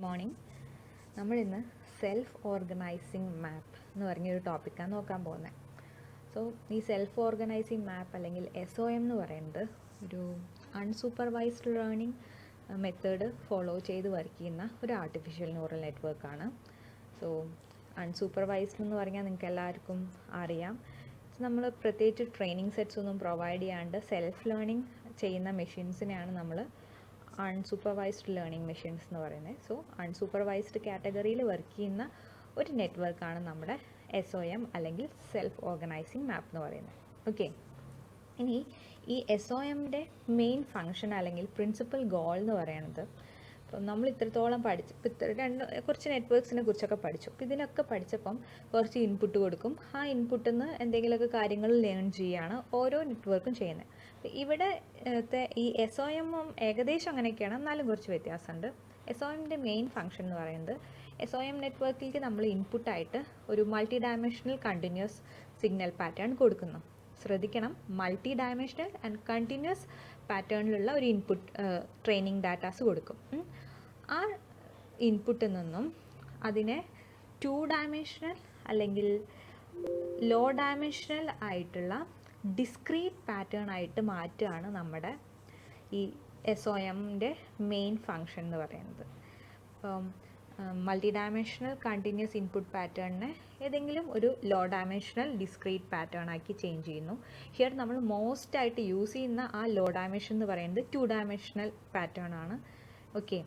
Morning. നമ്മളിന്ന് self organising മാപ്പ് എന്ന് പറഞ്ഞൊരു ടോപ്പിക്കാണ് നോക്കാൻ പോകുന്നത്. സോ ഈ സെൽഫ് ഓർഗനൈസിങ് മാപ്പ് അല്ലെങ്കിൽ SOM എന്ന് പറയുന്നത് ഒരു അൺസൂപ്പർവൈസ്ഡ് ലേണിംഗ് മെത്തേഡ് ഫോളോ ചെയ്ത് വർക്ക് ചെയ്യുന്ന ഒരു ആർട്ടിഫിഷ്യൽ ന്യൂറൽ നെറ്റ്വർക്കാണ്. സോ അൺസൂപ്പർവൈസ്ഡ് എന്ന് പറഞ്ഞാൽ നിങ്ങൾക്ക് എല്ലാവർക്കും അറിയാം, നമ്മൾ പ്രത്യേകിച്ച് ട്രെയിനിങ് സെറ്റ്സ് ഒന്നും പ്രൊവൈഡ് ചെയ്യാണ്ട് സെൽഫ് ലേണിംഗ് ചെയ്യുന്ന മെഷീൻസിനെയാണ് നമ്മൾ അൺസൂപ്പർവൈസ്ഡ് ലേണിംഗ് മെഷീൻസ് എന്ന് പറയുന്നത്. സോ അൺസൂപ്പർവൈസ്ഡ് കാറ്റഗറിയിൽ വർക്ക് ചെയ്യുന്ന ഒരു നെറ്റ്വർക്കാണ് നമ്മുടെ SOM അല്ലെങ്കിൽ സെൽഫ് ഓർഗനൈസിങ് മാപ്പ് എന്ന് പറയുന്നത്. ഓക്കെ, ഇനി ഈ SOMൻ്റെ മെയിൻ ഫങ്ഷൻ അല്ലെങ്കിൽ പ്രിൻസിപ്പൽ ഗോൾ എന്ന് പറയുന്നത്, അപ്പം നമ്മൾ ഇത്രത്തോളം പഠിച്ചു, കുറച്ച് നെറ്റ്വർക്ക്സിനെ കുറിച്ചൊക്കെ പഠിച്ചു. അപ്പോൾ ഇതിനൊക്കെ പഠിച്ചപ്പം കുറച്ച് ഇൻപുട്ട് കൊടുക്കും. ആ ഇൻപുട്ടിൽ നിന്ന് എന്തെങ്കിലുമൊക്കെ കാര്യങ്ങൾ ലേൺ ചെയ്യുകയാണ് ഓരോ നെറ്റ്വർക്കും ചെയ്യുന്നത്. അപ്പോൾ ഇവിടെ ഈ SOM ഏകദേശം അങ്ങനെയൊക്കെയാണ്, എന്നാലും കുറച്ച് വ്യത്യാസമുണ്ട്. SOMൻ്റെ മെയിൻ ഫങ്ഷൻ എന്ന് പറയുന്നത്, SOM നെറ്റ്വർക്കിലേക്ക് നമ്മൾ ഇൻപുട്ടായിട്ട് ഒരു multi dimensional continuous signal pattern കൊടുക്കുന്നു. ശ്രദ്ധിക്കണം, മൾട്ടി ഡയമെൻഷണൽ ആൻഡ് കണ്ടിന്യൂസ് പാറ്റേണിലുള്ള ഒരു ഇൻപുട്ട് ട്രെയിനിങ് ഡാറ്റാസ് കൊടുക്കും. ആ ഇൻപുട്ടിൽ നിന്നും അതിനെ 2 ഡയമെൻഷണൽ അല്ലെങ്കിൽ ലോ ഡയമെൻഷണൽ ആയിട്ടുള്ള ഡിസ്ക്രീറ്റ് പാറ്റേൺ ആയിട്ട് മാറ്റുകയാണ് നമ്മുടെ ഈ SOMൻ്റെ മെയിൻ ഫങ്ഷൻ എന്ന് പറയുന്നത്. അപ്പം മൾട്ടി ഡയമെൻഷണൽ കണ്ടിന്യൂസ് ഇൻപുട്ട് പാറ്റേണിനെ ഏതെങ്കിലും ഒരു ലോ ഡയമെൻഷണൽ ഡിസ്ക്രീറ്റ് പാറ്റേൺ ആക്കി ചേഞ്ച് ചെയ്യുന്നു. ഹിയർ നമ്മൾ മോസ്റ്റ് ആയിട്ട് യൂസ് ചെയ്യുന്ന ആ ലോ ഡയമെൻഷൻ എന്ന് പറയുന്നത് 2 ഡയമെൻഷണൽ പാറ്റേൺ ആണ്. ഓക്കെ,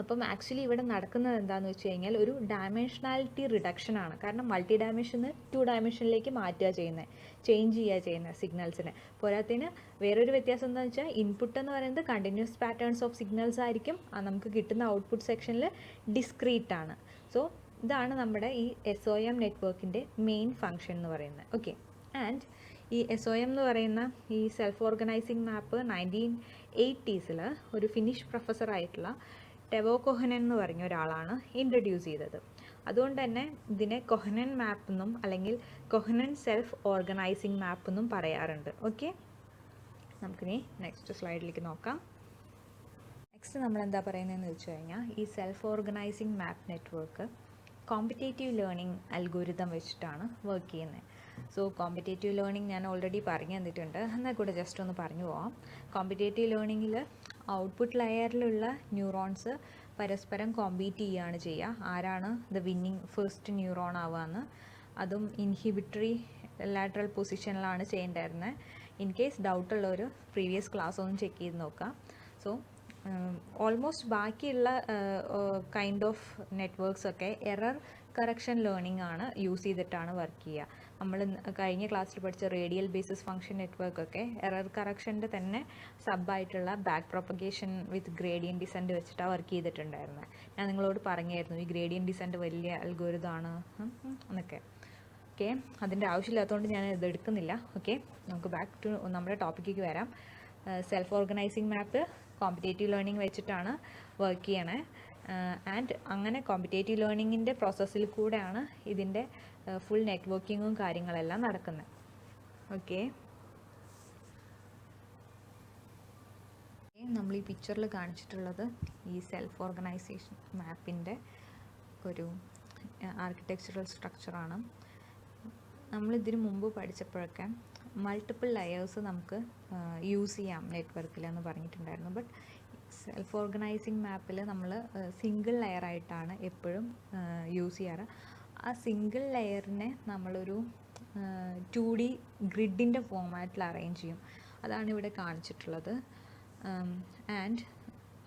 അപ്പം ആക്ച്വലി ഇവിടെ നടക്കുന്നത് എന്താണെന്ന് വെച്ച് കഴിഞ്ഞാൽ ഒരു ഡയമെൻഷനാലിറ്റി റിഡക്ഷൻ ആണ്. കാരണം മൾട്ടി ഡയമെൻഷന് 2 ഡയമെൻഷനിലേക്ക് മാറ്റുക ചെയ്യുന്നത്, ചേഞ്ച് ചെയ്യുക ചെയ്യുന്നത് സിഗ്നൽസിനെ. പോരാത്തതിന് വേറൊരു വ്യത്യാസം എന്താണെന്ന് വെച്ചാൽ ഇൻപുട്ട് എന്ന് പറയുന്നത് കണ്ടിന്യൂസ് പാറ്റേൺസ് ഓഫ് സിഗ്നൽസ് ആയിരിക്കും, നമുക്ക് കിട്ടുന്ന ഔട്ട്പുട്ട് സെക്ഷനിൽ ഡിസ്ക്രീറ്റ് ആണ്. സോ ഇതാണ് നമ്മുടെ ഈ SOM നെറ്റ്വർക്കിൻ്റെ മെയിൻ ഫങ്ഷൻ എന്ന് പറയുന്നത്. ഓക്കെ, ആൻഡ് ഈ SOM എന്ന് പറയുന്ന ഈ സെൽഫ് ഓർഗനൈസിങ് മാപ്പ് 1980s ഒരു ഫിനിഷ് പ്രൊഫസറായിട്ടുള്ള ടെവോ കൊഹനൻ എന്ന് പറഞ്ഞ ഒരാളാണ് ഇൻട്രൊഡ്യൂസ് ചെയ്തത്. അതുകൊണ്ട് തന്നെ ഇതിനെ കൊഹനൻ മാപ്പ് എന്നും അല്ലെങ്കിൽ കൊഹനൻ സെൽഫ് ഓർഗനൈസിങ് മാപ്പ് എന്നും പറയാറുണ്ട്. ഓക്കെ, നമുക്കിനി നെക്സ്റ്റ് സ്ലൈഡിലേക്ക് നോക്കാം. നെക്സ്റ്റ് നമ്മൾ എന്താ പറയുന്നതെന്ന് വെച്ച് കഴിഞ്ഞാൽ, ഈ self organising map network competitive learning algorithm വെച്ചിട്ടാണ് വർക്ക് ചെയ്യുന്നത്. സോ കോമ്പറ്റേറ്റീവ് ലേണിംഗ് ഞാൻ ഓൾറെഡി പറഞ്ഞു തന്നിട്ടുണ്ട്, എന്നാൽ കൂടെ ജസ്റ്റ് ഒന്ന് പറഞ്ഞു പോവാം. കോമ്പറ്റേറ്റീവ് ലേണിങ്ങിൽ ഔട്ട്പുട്ട് ലെയറിലുള്ള ന്യൂറോൺസ് പരസ്പരം കോമ്പീറ്റ് ചെയ്യുകയാണ് ചെയ്യുക, ആരാണ് ദ വിന്നിങ് ഫസ്റ്റ് ന്യൂറോൺ ആവുകയെന്ന്. അതും ഇൻഹിബിറ്ററി ലാറ്ററൽ പൊസിഷനിലാണ് ചെയ്യേണ്ടായിരുന്നത്. ഇൻ കേസ് ഡൗട്ടുള്ളവർ പ്രീവിയസ് ക്ലാസ് ഒന്ന് ചെക്ക് ചെയ്ത് നോക്കാം. സോ ഓൾമോസ്റ്റ് ബാക്കിയുള്ള കൈൻഡ് ഓഫ് നെറ്റ്വർക്ക്സ് ഒക്കെ എറർ കറക്ഷൻ ലേണിംഗ് ആണ് യൂസ് ചെയ്തിട്ടാണ് വർക്ക് ചെയ്യുക. നമ്മൾ കഴിഞ്ഞ ക്ലാസ്സിൽ പഠിച്ച റേഡിയൽ ബേസിസ് ഫംഗ്ഷൻ നെറ്റ്വർക്കൊക്കെ എറർ കറക്ഷൻ്റെ തന്നെ സബായിട്ടുള്ള ബാക്ക് പ്രൊപ്പഗേഷൻ വിത്ത് ഗ്രേഡിയൻ ഡിസെൻറ്റ് വെച്ചിട്ടാണ് വർക്ക് ചെയ്തിട്ടുണ്ടായിരുന്നത്. ഞാൻ നിങ്ങളോട് പറഞ്ഞായിരുന്നു ഈ ഗ്രേഡിയൻ ഡിസെൻറ്റ് വലിയ അൽഗോരിതമാണ് എന്നൊക്കെ. ഓക്കെ, അതിൻ്റെ ആവശ്യമില്ലാത്തതുകൊണ്ട് ഞാൻ ഇത് എടുക്കുന്നില്ല. ഓക്കെ, നമുക്ക് ബാക്ക് ടു നമ്മുടെ ടോപ്പിക്കിലേക്ക് വരാം. സെൽഫ് ഓർഗനൈസിങ് മാപ്പ് കോമ്പറ്റേറ്റീവ് ലേണിംഗ് വെച്ചിട്ടാണ് വർക്ക് ചെയ്യണേ. ആൻഡ് അങ്ങനെ കോമ്പറ്റേറ്റീവ് ലേണിങ്ങിൻ്റെ പ്രോസസ്സിൽ കൂടെയാണ് ഇതിൻ്റെ ഫുൾ നെറ്റ്വർക്കിങ്ങും കാര്യങ്ങളെല്ലാം നടക്കുന്നത്. ഓക്കെ, നമ്മൾ ഈ പിക്ചറിൽ കാണിച്ചിട്ടുള്ളത് ഈ സെൽഫ് ഓർഗനൈസേഷൻ മാപ്പിൻ്റെ ഒരു ആർക്കിടെക്ചറൽ സ്ട്രക്ചറാണ്. നമ്മളിതിനു മുമ്പ് പഠിച്ചപ്പോഴൊക്കെ മൾട്ടിപ്പിൾ ലെയേഴ്സ് നമുക്ക് യൂസ് ചെയ്യാം നെറ്റ്വർക്കിൽ എന്ന് പറഞ്ഞിട്ടുണ്ടായിരുന്നു. ബട്ട് സെൽഫ് ഓർഗനൈസിങ് മാപ്പിൽ നമ്മൾ സിംഗിൾ ലെയറായിട്ടാണ് എപ്പോഴും യൂസ് ചെയ്യാറ്. ആ സിംഗിൾ ലെയറിനെ നമ്മളൊരു 2D ഗ്രിഡിൻ്റെ ഫോമാറ്റിൽ അറേഞ്ച് ചെയ്യും. അതാണ് ഇവിടെ കാണിച്ചിട്ടുള്ളത്. ആൻഡ്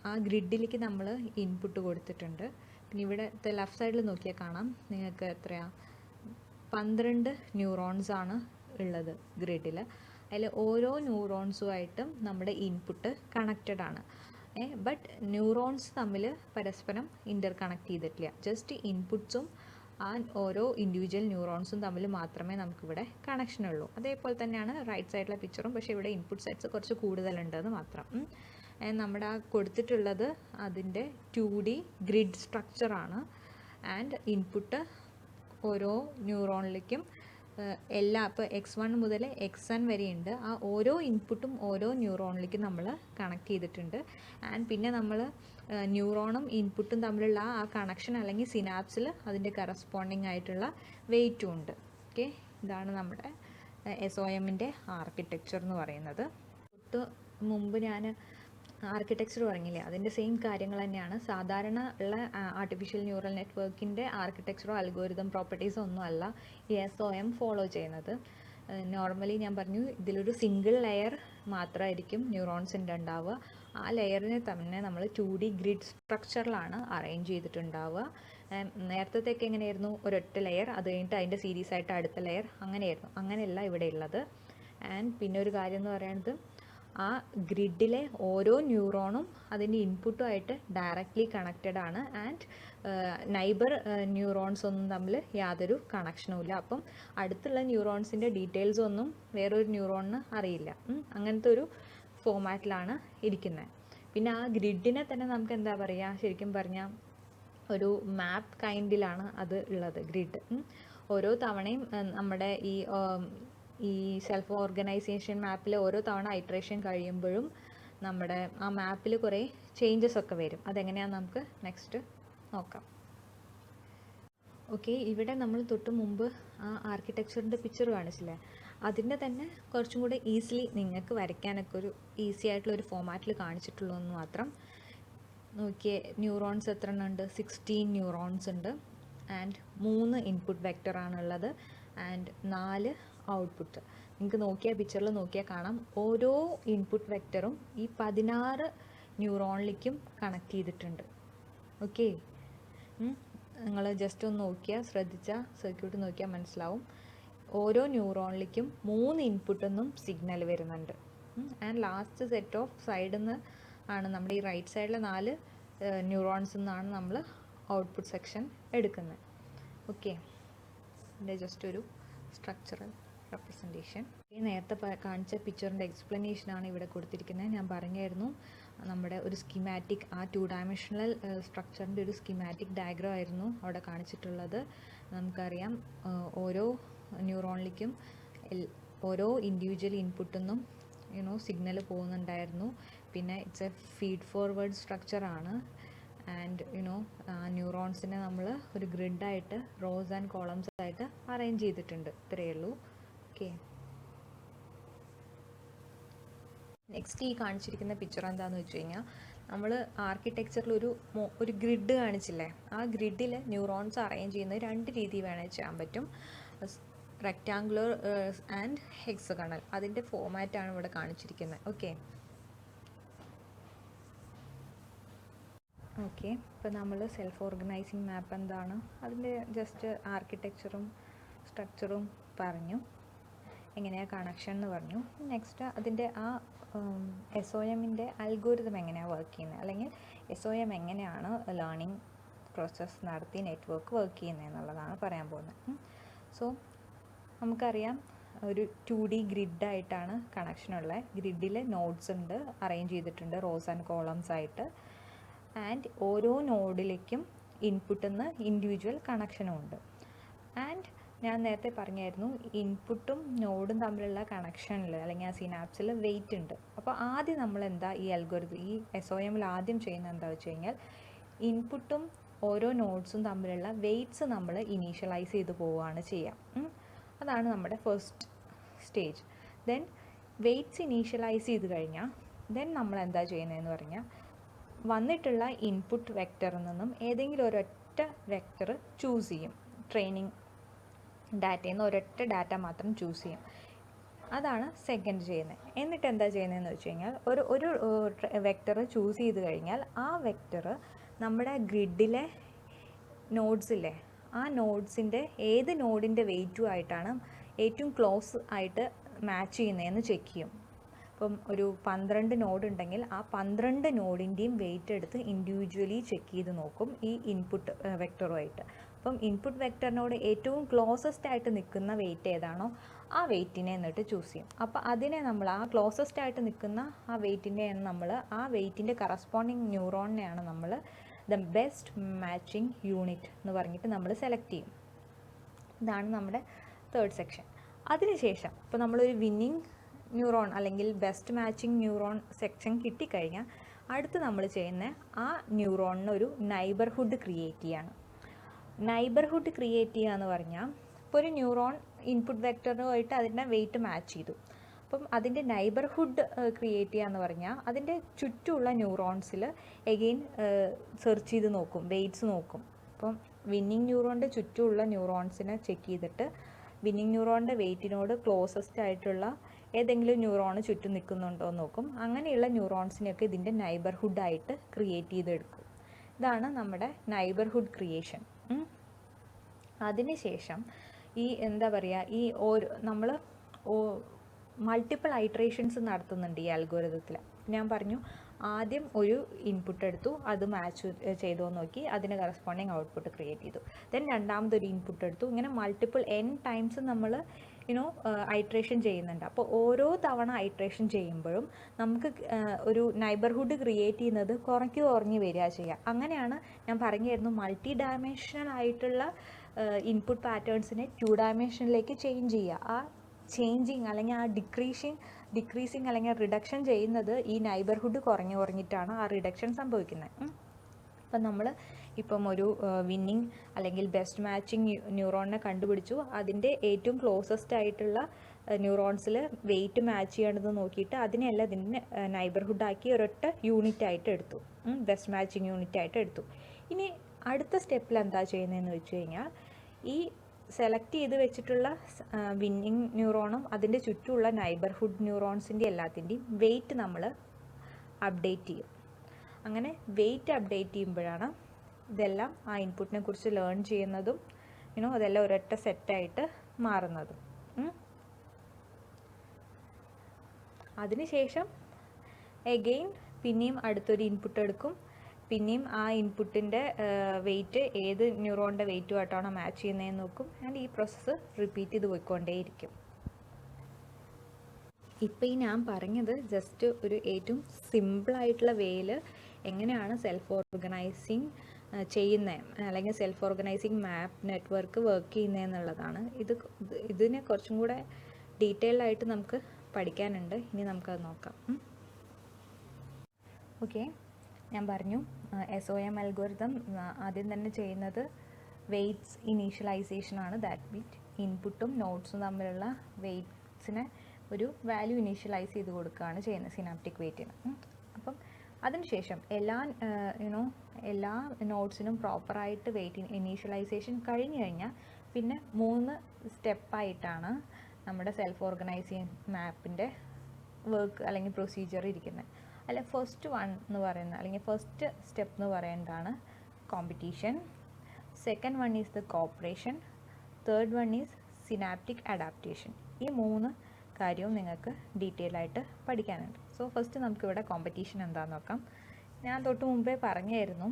ആ ഗ്രിഡിലേക്ക് നമ്മൾ ഇൻപുട്ട് കൊടുത്തിട്ടുണ്ട്. പിന്നെ ഇവിടെ ലെഫ്റ്റ് സൈഡിൽ നോക്കിയാൽ കാണാം നിങ്ങൾക്ക് എത്രയാണ് 12 ന്യൂറോൺസാണ് ഉള്ളത് ഗ്രിഡിൽ. അതിൽ ഓരോ ന്യൂറോൺസുമായിട്ടും നമ്മുടെ ഇൻപുട്ട് കണക്റ്റഡ് ആണ്. ബട്ട് ന്യൂറോൺസ് തമ്മിൽ പരസ്പരം ഇൻ്റർ കണക്ട് ചെയ്തിട്ടില്ല. ജസ്റ്റ് ഇൻപുട്സും ആ ഓരോ ഇൻഡിവിജ്വൽ ന്യൂറോൺസും തമ്മിൽ മാത്രമേ നമുക്കിവിടെ കണക്ഷൻ ഉള്ളൂ. അതേപോലെ തന്നെയാണ് റൈറ്റ് സൈഡിലെ പിക്ചറും, പക്ഷേ ഇവിടെ ഇൻപുട്ട് സെറ്റ്സ് കുറച്ച് കൂടുതലുണ്ടെന്ന് മാത്രം. നമ്മുടെ ആ കൊടുത്തിട്ടുള്ളത് അതിൻ്റെ 2D ഗ്രിഡ് സ്ട്രക്ചറാണ്. ആൻഡ് ഇൻപുട്ട് ഓരോ ന്യൂറോണിലേക്കും ഇപ്പോൾ X1 മുതൽ XN വരെയുണ്ട്. ആ ഓരോ ഇൻപുട്ടും ഓരോ ന്യൂറോണിലേക്ക് നമ്മൾ കണക്ട് ചെയ്തിട്ടുണ്ട്. ആൻഡ് പിന്നെ നമ്മൾ ന്യൂറോണും ഇൻപുട്ടും തമ്മിലുള്ള ആ കണക്ഷൻ അല്ലെങ്കിൽ സിനാപ്സിൽ അതിൻ്റെ കറസ്പോണ്ടിങ് ആയിട്ടുള്ള വെയിറ്റും ഉണ്ട്. ഓക്കെ, ഇതാണ് നമ്മുടെ SOMൻ്റെ ആർക്കിടെക്ചർ എന്ന് പറയുന്നത്. മുമ്പ് ഞാൻ ആർക്കിടെക്ചർ പറഞ്ഞില്ലേ, അതിൻ്റെ സെയിം കാര്യങ്ങൾ തന്നെയാണ്. സാധാരണ ഉള്ള ആർട്ടിഫിഷ്യൽ ന്യൂറൽ നെറ്റ്വർക്കിൻ്റെ ആർക്കിടെക്ചറോ അൽഗോരിതം പ്രോപ്പർട്ടീസോ ഒന്നും അല്ല ഈ SOM ഫോളോ ചെയ്യുന്നത്. നോർമലി ഞാൻ പറഞ്ഞു, ഇതിലൊരു സിംഗിൾ ലെയർ മാത്രമായിരിക്കും ന്യൂറോൺസിൻ്റെ ഉണ്ടാവുക. ആ ലെയറിനെ തന്നെ നമ്മൾ 2D ഗ്രിഡ് സ്ട്രക്ചറിലാണ് അറേഞ്ച് ചെയ്തിട്ടുണ്ടാവുക. നേരത്തേക്ക് എങ്ങനെയായിരുന്നു, ഒരൊറ്റ ലെയർ, അത് കഴിഞ്ഞിട്ട് അതിൻ്റെ സീരീസ് ആയിട്ട് അടുത്ത ലെയർ, അങ്ങനെയായിരുന്നു. അങ്ങനെയല്ല ഇവിടെ ഉള്ളത്. ആൻഡ് പിന്നെ ഒരു കാര്യം എന്ന് പറയുന്നത്, ആ ഗ്രിഡിലെ ഓരോ ന്യൂറോണും അതിൻ്റെ ഇൻപുട്ടുമായിട്ട് ഡയറക്റ്റ്ലി കണക്റ്റഡ് ആണ്. ആൻഡ് നൈബർ ന്യൂറോൺസ് ഒന്നും തമ്മിൽ യാതൊരു കണക്ഷനും ഇല്ല. അപ്പം അടുത്തുള്ള ന്യൂറോൺസിൻ്റെ ഡീറ്റെയിൽസ് ഒന്നും വേറൊരു ന്യൂറോണിന് അറിയില്ല. അങ്ങനത്തെ ഒരു ഫോമാറ്റിലാണ് ഇരിക്കുന്നത്. പിന്നെ ആ ഗ്രിഡിനെ തന്നെ നമുക്ക് എന്താ പറയുക, ശരിക്കും പറഞ്ഞാൽ ഒരു മാപ്പ് കൈൻഡിലാണ് അത് ഉള്ളത്, ഗ്രിഡ്. ഓരോ തവണയും നമ്മുടെ ഈ സെൽഫ് ഓർഗനൈസേഷൻ മാപ്പിൽ ഓരോ തവണ ഐട്രേഷൻ കഴിയുമ്പോഴും നമ്മുടെ ആ മാപ്പിൽ കുറേ ചേഞ്ചസ് ഒക്കെ വരും. അതെങ്ങനെയാണെന്ന് നമുക്ക് നെക്സ്റ്റ് നോക്കാം. ഓക്കെ, ഇവിടെ നമ്മൾ തൊട്ട് മുമ്പ് ആ ആർക്കിടെക്ചറിൻ്റെ പിക്ചർ കാണിച്ചില്ലേ, അതിൻ്റെ തന്നെ കുറച്ചും കൂടെ ഈസിലി നിങ്ങൾക്ക് വരയ്ക്കാനൊക്കെ ഒരു ഈസി ആയിട്ടുള്ളൊരു ഫോമാറ്റിൽ കാണിച്ചിട്ടുള്ളൂ എന്ന് മാത്രം. നോക്കിയേ, ന്യൂറോൺസ് എത്ര എണ്ണം ഉണ്ട്? 16 ന്യൂറോൺസ് ഉണ്ട്. ആൻഡ് 3 ഇൻപുട്ട് വെക്ടറാണുള്ളത് ആൻഡ് 4 ഔട്ട്പുട്ട്. നിങ്ങൾക്ക് നോക്കിയാൽ പിക്ചറിൽ നോക്കിയാൽ കാണാം, ഓരോ ഇൻപുട്ട് വെക്ടറും ഈ 16 ന്യൂറോണിലേക്കും കണക്ട് ചെയ്തിട്ടുണ്ട്. ഓക്കെ, നിങ്ങൾ ജസ്റ്റ് ഒന്ന് നോക്കിയാൽ, ശ്രദ്ധിച്ചാൽ സർക്യൂട്ട് നോക്കിയാൽ മനസ്സിലാവും. ഓരോ ന്യൂറോണിലേക്കും 3 ഇൻപുട്ടിൽ നിന്നും സിഗ്നൽ വരുന്നുണ്ട്. ആൻഡ് ലാസ്റ്റ് സെറ്റ് ഓഫ് സൈഡിൽ നിന്ന് ആണ് നമ്മുടെ ഈ റൈറ്റ് സൈഡിലെ 4 ന്യൂറോൺസിൽ നിന്നാണ് നമ്മൾ ഔട്ട്പുട്ട് സെക്ഷൻ എടുക്കുന്നത്. ഓക്കെ, ഇതിൻ്റെ ജസ്റ്റ് ഒരു സ്ട്രക്ചറൽ റെപ്രസെൻറ്റേഷൻ. ഈ നേരത്തെ കാണിച്ച പിക്ചറിൻ്റെ എക്സ്പ്ലനേഷനാണ് ഇവിടെ കൊടുത്തിരിക്കുന്നത്. ഞാൻ പറഞ്ഞായിരുന്നു, നമ്മുടെ ഒരു സ്കീമാറ്റിക്, ആ 2 ഡയമെൻഷണൽ സ്ട്രക്ചറിൻ്റെ ഒരു സ്കീമാറ്റിക് ഡയഗ്രം ആയിരുന്നു അവിടെ കാണിച്ചിട്ടുള്ളത്. നമുക്കറിയാം, ഓരോ ന്യൂറോണിലേക്കും ഓരോ ഇൻഡിവിജ്വൽ ഇൻപുട്ടിൽ നിന്നും സിഗ്നൽ പോകുന്നുണ്ടായിരുന്നു. പിന്നെ ഇറ്റ്സ് എ ഫീഡ് ഫോർവേഡ് സ്ട്രക്ചറാണ്. ആൻഡ് ന്യൂറോൺസിനെ നമ്മൾ ഒരു ഗ്രിഡായിട്ട് റോസ് ആൻഡ് കോളംസ് ആയിട്ട് അറേഞ്ച് ചെയ്തിട്ടുണ്ട്. ഇത്രയേ ഉള്ളൂ. ഓക്കെ, നെക്സ്റ്റ് ഈ കാണിച്ചിരിക്കുന്ന പിക്ചർ എന്താണെന്ന് വെച്ച് കഴിഞ്ഞാൽ, നമ്മൾ ആർക്കിടെക്ചറിൽ ഒരു ഗ്രിഡ് കാണിച്ചില്ലേ, ആ ഗ്രിഡിൽ ന്യൂറോൺസ് അറേഞ്ച് ചെയ്യുന്നത് 2 രീതി വേണമെങ്കിൽ ചെയ്യാൻ പറ്റും. Rectangular and hexagonal. അതിൻ്റെ ഫോമാറ്റാണ് ഇവിടെ കാണിച്ചിരിക്കുന്നത്. ഓക്കെ, ഇപ്പോൾ നമ്മൾ സെൽഫ് ഓർഗനൈസിങ് മാപ്പ് എന്താണ്, അതിൻ്റെ ജസ്റ്റ് ആർക്കിടെക്ചറും സ്ട്രക്ചറും പറഞ്ഞു, എങ്ങനെയാണ് കണക്ഷൻ എന്ന് പറഞ്ഞു. നെക്സ്റ്റ് അതിൻ്റെ ആ SOMൻ്റെ അൽഗോരിതം എങ്ങനെയാണ് വർക്ക് ചെയ്യുന്നത്, അല്ലെങ്കിൽ SOM എങ്ങനെയാണ് ലേണിംഗ് പ്രോസസ്സ് നടത്തി നെറ്റ്വർക്ക് വർക്ക് ചെയ്യുന്നത് എന്നുള്ളതാണ് പറയാൻ പോകുന്നത്. സോ നമുക്കറിയാം, ഒരു 2D ഗ്രിഡായിട്ടാണ് കണക്ഷനുള്ള. ഗ്രിഡിൽ നോഡ്സ് ഉണ്ട്, അറേഞ്ച് ചെയ്തിട്ടുണ്ട് റോസ് ആൻഡ് കോളംസ് ആയിട്ട്. ആൻഡ് ഓരോ നോഡിലേക്കും ഇൻപുട്ടിൽ നിന്ന് ഇൻഡിവിജ്വൽ കണക്ഷനും ഉണ്ട്. ആൻഡ് ഞാൻ നേരത്തെ പറഞ്ഞായിരുന്നു, ഇൻപുട്ടും നോഡും തമ്മിലുള്ള കണക്ഷനിൽ അല്ലെങ്കിൽ ആ സിനാപ്സിൽ വെയിറ്റ് ഉണ്ട്. അപ്പോൾ ആദ്യം നമ്മൾ എന്താ ഈ അൽഗോരിതം, ഈ SOMൽ ആദ്യം ചെയ്യുന്നത് എന്താ വെച്ച് കഴിഞ്ഞാൽ, ഇൻപുട്ടും ഓരോ നോഡ്സും തമ്മിലുള്ള വെയിറ്റ്സ് നമ്മൾ ഇനീഷ്യലൈസ് ചെയ്ത് പോവുകയാണ് ചെയ്യുക. അതാണ് നമ്മുടെ first stage. Then weights initialise ചെയ്ത് കഴിഞ്ഞാൽ ദെൻ നമ്മൾ എന്താ ചെയ്യുന്നതെന്ന് പറഞ്ഞാൽ, വന്നിട്ടുള്ള ഇൻപുട്ട് വെക്ടറിൽ നിന്നും ഏതെങ്കിലും ഒരൊറ്റ വെക്ടർ ചൂസ് ചെയ്യും. ട്രെയിനിങ് ഡാറ്റയിൽ നിന്ന് ഒരൊറ്റ ഡാറ്റ മാത്രം ചൂസ് ചെയ്യും. അതാണ് സെക്കൻഡ് ചെയ്യുന്നത്. എന്നിട്ട് എന്താ ചെയ്യുന്നതെന്ന് വെച്ച് കഴിഞ്ഞാൽ, ഒരു വെക്ടർ ചൂസ് ചെയ്ത് കഴിഞ്ഞാൽ ആ വെക്ടർ നമ്മുടെ ഗ്രിഡിലെ നോഡ്സില്ലേ, ആ നോഡ്സിൻ്റെ ഏത് നോഡിൻ്റെ വെയിറ്റും ആയിട്ടാണ് ഏറ്റവും ക്ലോസ് ആയിട്ട് മാച്ച് ചെയ്യുന്നതെന്ന് ചെക്ക് ചെയ്യും. ഇപ്പം ഒരു 12 നോഡ് ഉണ്ടെങ്കിൽ ആ 12 നോഡിൻ്റെയും വെയിറ്റ് എടുത്ത് ഇൻഡിവിജ്വലി ചെക്ക് ചെയ്ത് നോക്കും ഈ ഇൻപുട്ട് വെക്ടറുമായിട്ട്. അപ്പം ഇൻപുട്ട് വെക്ടറിനോട് ഏറ്റവും ക്ലോസസ്റ്റ് ആയിട്ട് നിൽക്കുന്ന വെയിറ്റ് ഏതാണോ ആ വെയിറ്റിനെ എന്നിട്ട് ചൂസ് ചെയ്യും. അപ്പോൾ അതിനെ നമ്മൾ ആ ക്ലോസസ്റ്റ് ആയിട്ട് നിൽക്കുന്ന ആ വെയിറ്റിനെയാണ് നമ്മൾ ആ വെയിറ്റിൻ്റെ കറസ്പോണ്ടിങ് ന്യൂറോണിനെയാണ് നമ്മൾ ദ ബെസ്റ്റ് മാച്ചിങ് യൂണിറ്റ് എന്ന് പറഞ്ഞിട്ട് നമ്മൾ സെലക്ട് ചെയ്യും. ഇതാണ് നമ്മുടെ തേർഡ് സെക്ഷൻ. അതിനുശേഷം ഇപ്പോൾ നമ്മളൊരു വിന്നിങ് ന്യൂറോൺ അല്ലെങ്കിൽ ബെസ്റ്റ് മാച്ചിങ് ന്യൂറോൺ സെക്ഷൻ കിട്ടിക്കഴിഞ്ഞാൽ അടുത്ത് നമ്മൾ ചെയ്യുന്ന ആ ന്യൂറോണിന് ഒരു നൈബർഹുഡ് ക്രിയേറ്റ് ചെയ്യാണ്. നൈബർഹുഡ് ക്രിയേറ്റ് ചെയ്യുക എന്ന് പറഞ്ഞാൽ ഇപ്പോൾ ഒരു ന്യൂറോൺ ഇൻപുട്ട് വെക്ടറുമായിട്ട് അതിൻ്റെ വെയിറ്റ് മാച്ച് ചെയ്തു. അപ്പം അതിൻ്റെ നൈബർഹുഡ് ക്രിയേറ്റ് ചെയ്യുക എന്ന് പറഞ്ഞാൽ അതിൻ്റെ ചുറ്റുമുള്ള ന്യൂറോൺസിൽ എഗെയിൻ സെർച്ച് ചെയ്ത് നോക്കും, വെയിറ്റ്സ് നോക്കും. അപ്പം വിന്നിങ് ന്യൂറോണിൻ്റെ ചുറ്റുമുള്ള ന്യൂറോൺസിനെ ചെക്ക് ചെയ്തിട്ട് വിന്നിങ് ന്യൂറോണിൻ്റെ വെയിറ്റിനോട് ക്ലോസസ്റ്റ് ആയിട്ടുള്ള ഏതെങ്കിലും ന്യൂറോണ് ചുറ്റും നിൽക്കുന്നുണ്ടോ എന്ന് നോക്കും. അങ്ങനെയുള്ള ന്യൂറോൺസിനെയൊക്കെ ഇതിൻ്റെ നൈബർഹുഡായിട്ട് ക്രിയേറ്റ് ചെയ്തെടുക്കും. ഇതാണ് നമ്മുടെ നൈബർഹുഡ് ക്രിയേഷൻ. അതിനുശേഷം ഈ എന്താ പറയുക, ഈ നമ്മൾ മൾട്ടിപ്പിൾ ഐട്രേഷൻസ് നടത്തുന്നുണ്ട് ഈ അൽഗോരിതത്തിൽ. ഞാൻ പറഞ്ഞു ആദ്യം ഒരു ഇൻപുട്ട് എടുത്തു, അത് മാച്ച് ചെയ്തോ നോക്കി, അതിന് കറസ്പോണ്ടിങ് ഔട്ട്പുട്ട് ക്രിയേറ്റ് ചെയ്തു. ദെൻ രണ്ടാമതൊരു ഇൻപുട്ട് എടുത്തു. ഇങ്ങനെ മൾട്ടിപ്പിൾ n ടൈംസ് നമ്മൾ ഐട്രേഷൻ ചെയ്യുന്നുണ്ട്. അപ്പോൾ ഓരോ തവണ ഐട്രേഷൻ ചെയ്യുമ്പോഴും നമുക്ക് ഒരു നൈബർഹുഡ് ക്രിയേറ്റ് ചെയ്യുന്നത് കുറഞ്ഞു വരിക ചെയ്യുക. അങ്ങനെയാണ് ഞാൻ പറഞ്ഞിരുന്നു മൾട്ടി ഡയമെൻഷണൽ ആയിട്ടുള്ള ഇൻപുട്ട് പാറ്റേൺസിനെ 2 ഡയമെൻഷനിലേക്ക് ചേഞ്ച് ചെയ്യുക. ആ ചേഞ്ചിങ് അല്ലെങ്കിൽ ആ ഡിക്രീസിങ് അല്ലെങ്കിൽ റിഡക്ഷൻ ചെയ്യുന്നത് ഈ നൈബർഹുഡ് കുറഞ്ഞിട്ടാണ് ആ റിഡക്ഷൻ സംഭവിക്കുന്നത്. അപ്പം നമ്മൾ ഇപ്പം ഒരു വിന്നിങ് അല്ലെങ്കിൽ ബെസ്റ്റ് മാച്ചിങ് ന്യൂറോണിനെ കണ്ടുപിടിച്ചു. അതിൻ്റെ ഏറ്റവും ക്ലോസസ്റ്റ് ആയിട്ടുള്ള ന്യൂറോൺസിൽ വെയിറ്റ് മാച്ച് ചെയ്യേണ്ടത് നോക്കിയിട്ട് അതിനെല്ലാം ഇതിൻ്റെ നൈബർഹുഡാക്കി ഒരൊറ്റ യൂണിറ്റ് ആയിട്ട് എടുത്തു, ബെസ്റ്റ് മാച്ചിങ് യൂണിറ്റ് ആയിട്ട് എടുത്തു. ഇനി അടുത്ത സ്റ്റെപ്പിൽ എന്താ ചെയ്യുന്നതെന്ന് വെച്ച് കഴിഞ്ഞാൽ ഈ സെലക്ട് ചെയ്ത് വെച്ചിട്ടുള്ള വിന്നിങ് ന്യൂറോണും അതിൻ്റെ ചുറ്റുമുള്ള നൈബർഹുഡ് ന്യൂറോൺസിൻ്റെ എല്ലാത്തിൻ്റെയും വെയിറ്റ് നമ്മൾ അപ്ഡേറ്റ് ചെയ്യും. അങ്ങനെ വെയിറ്റ് അപ്ഡേറ്റ് ചെയ്യുമ്പോഴാണ് ഇതെല്ലാം ആ ഇൻപുട്ടിനെ കുറിച്ച് ലേൺ ചെയ്യുന്നതും അതെല്ലാം ഒരൊറ്റ സെറ്റായിട്ട് മാറുന്നതും. അതിനുശേഷം എഗെയിൻ പിന്നെയും അടുത്തൊരു ഇൻപുട്ട് എടുക്കും. പിന്നെയും ആ ഇൻപുട്ടിൻ്റെ വെയിറ്റ് ഏത് ന്യൂറോണിൻ്റെ വെയിറ്റുമായിട്ടാണോ മാച്ച് ചെയ്യുന്നതെന്ന് നോക്കും. ആൻഡ് ഈ പ്രോസസ്സ് റിപ്പീറ്റ് ചെയ്ത് പോയിക്കൊണ്ടേയിരിക്കും. ഇപ്പോൾ ഈ ഞാൻ പറഞ്ഞത് ജസ്റ്റ് ഒരു ഏറ്റവും സിമ്പിളായിട്ടുള്ള വേയിൽ എങ്ങനെയാണ് സെൽഫ് ഓർഗനൈസിങ് ചെയ്യുന്നത് അല്ലെങ്കിൽ self organising map network work ചെയ്യുന്നതെന്നുള്ളതാണ്. ഇതിനെ കുറച്ചും കൂടെ ഡീറ്റെയിൽഡ് ആയിട്ട് നമുക്ക് പഠിക്കാനുണ്ട്. ഇനി നമുക്കത് നോക്കാം. ഓക്കെ, ഞാൻ പറഞ്ഞു SOM അൽഗോരിതം ആദ്യം തന്നെ ചെയ്യുന്നത് വെയ്റ്റ്സ് ഇനീഷ്യലൈസേഷനാണ്. ദാറ്റ് മീറ്റ് ഇൻപുട്ടും നോട്ട്സും തമ്മിലുള്ള വെയ്റ്റ്സിനെ ഒരു വാല്യൂ ഇനീഷ്യലൈസ് ചെയ്ത് കൊടുക്കുകയാണ് ചെയ്യുന്നത് സിനാപ്റ്റിക് വെയ്റ്റിന്. അപ്പം അതിനുശേഷം എല്ലാ നോട്ട്സിനും പ്രോപ്പറായിട്ട് വെയ്റ്റ് ഇനീഷ്യലൈസേഷൻ കഴിഞ്ഞ് കഴിഞ്ഞാൽ പിന്നെ 3 സ്റ്റെപ്പായിട്ടാണ് നമ്മുടെ സെൽഫ് ഓർഗനൈസിങ് മാപ്പിൻ്റെ വർക്ക് അല്ലെങ്കിൽ പ്രൊസീജിയർ ഇരിക്കുന്നത്. അല്ല, ഫസ്റ്റ് വൺ എന്ന് പറയുന്നത് അല്ലെങ്കിൽ ഫസ്റ്റ് സ്റ്റെപ്പ് എന്ന് പറയുന്നതാണ് competition. Second one is the corporation. Third one is synaptic adaptation. ഈ 3 കാര്യവും നിങ്ങൾക്ക് ഡീറ്റെയിൽ ആയിട്ട് പഠിക്കാനുണ്ട്. സോ ഫസ്റ്റ് നമുക്കിവിടെ കോമ്പറ്റീഷൻ എന്താണെന്ന് നോക്കാം. ഞാൻ തൊട്ട് മുമ്പേ പറഞ്ഞായിരുന്നു,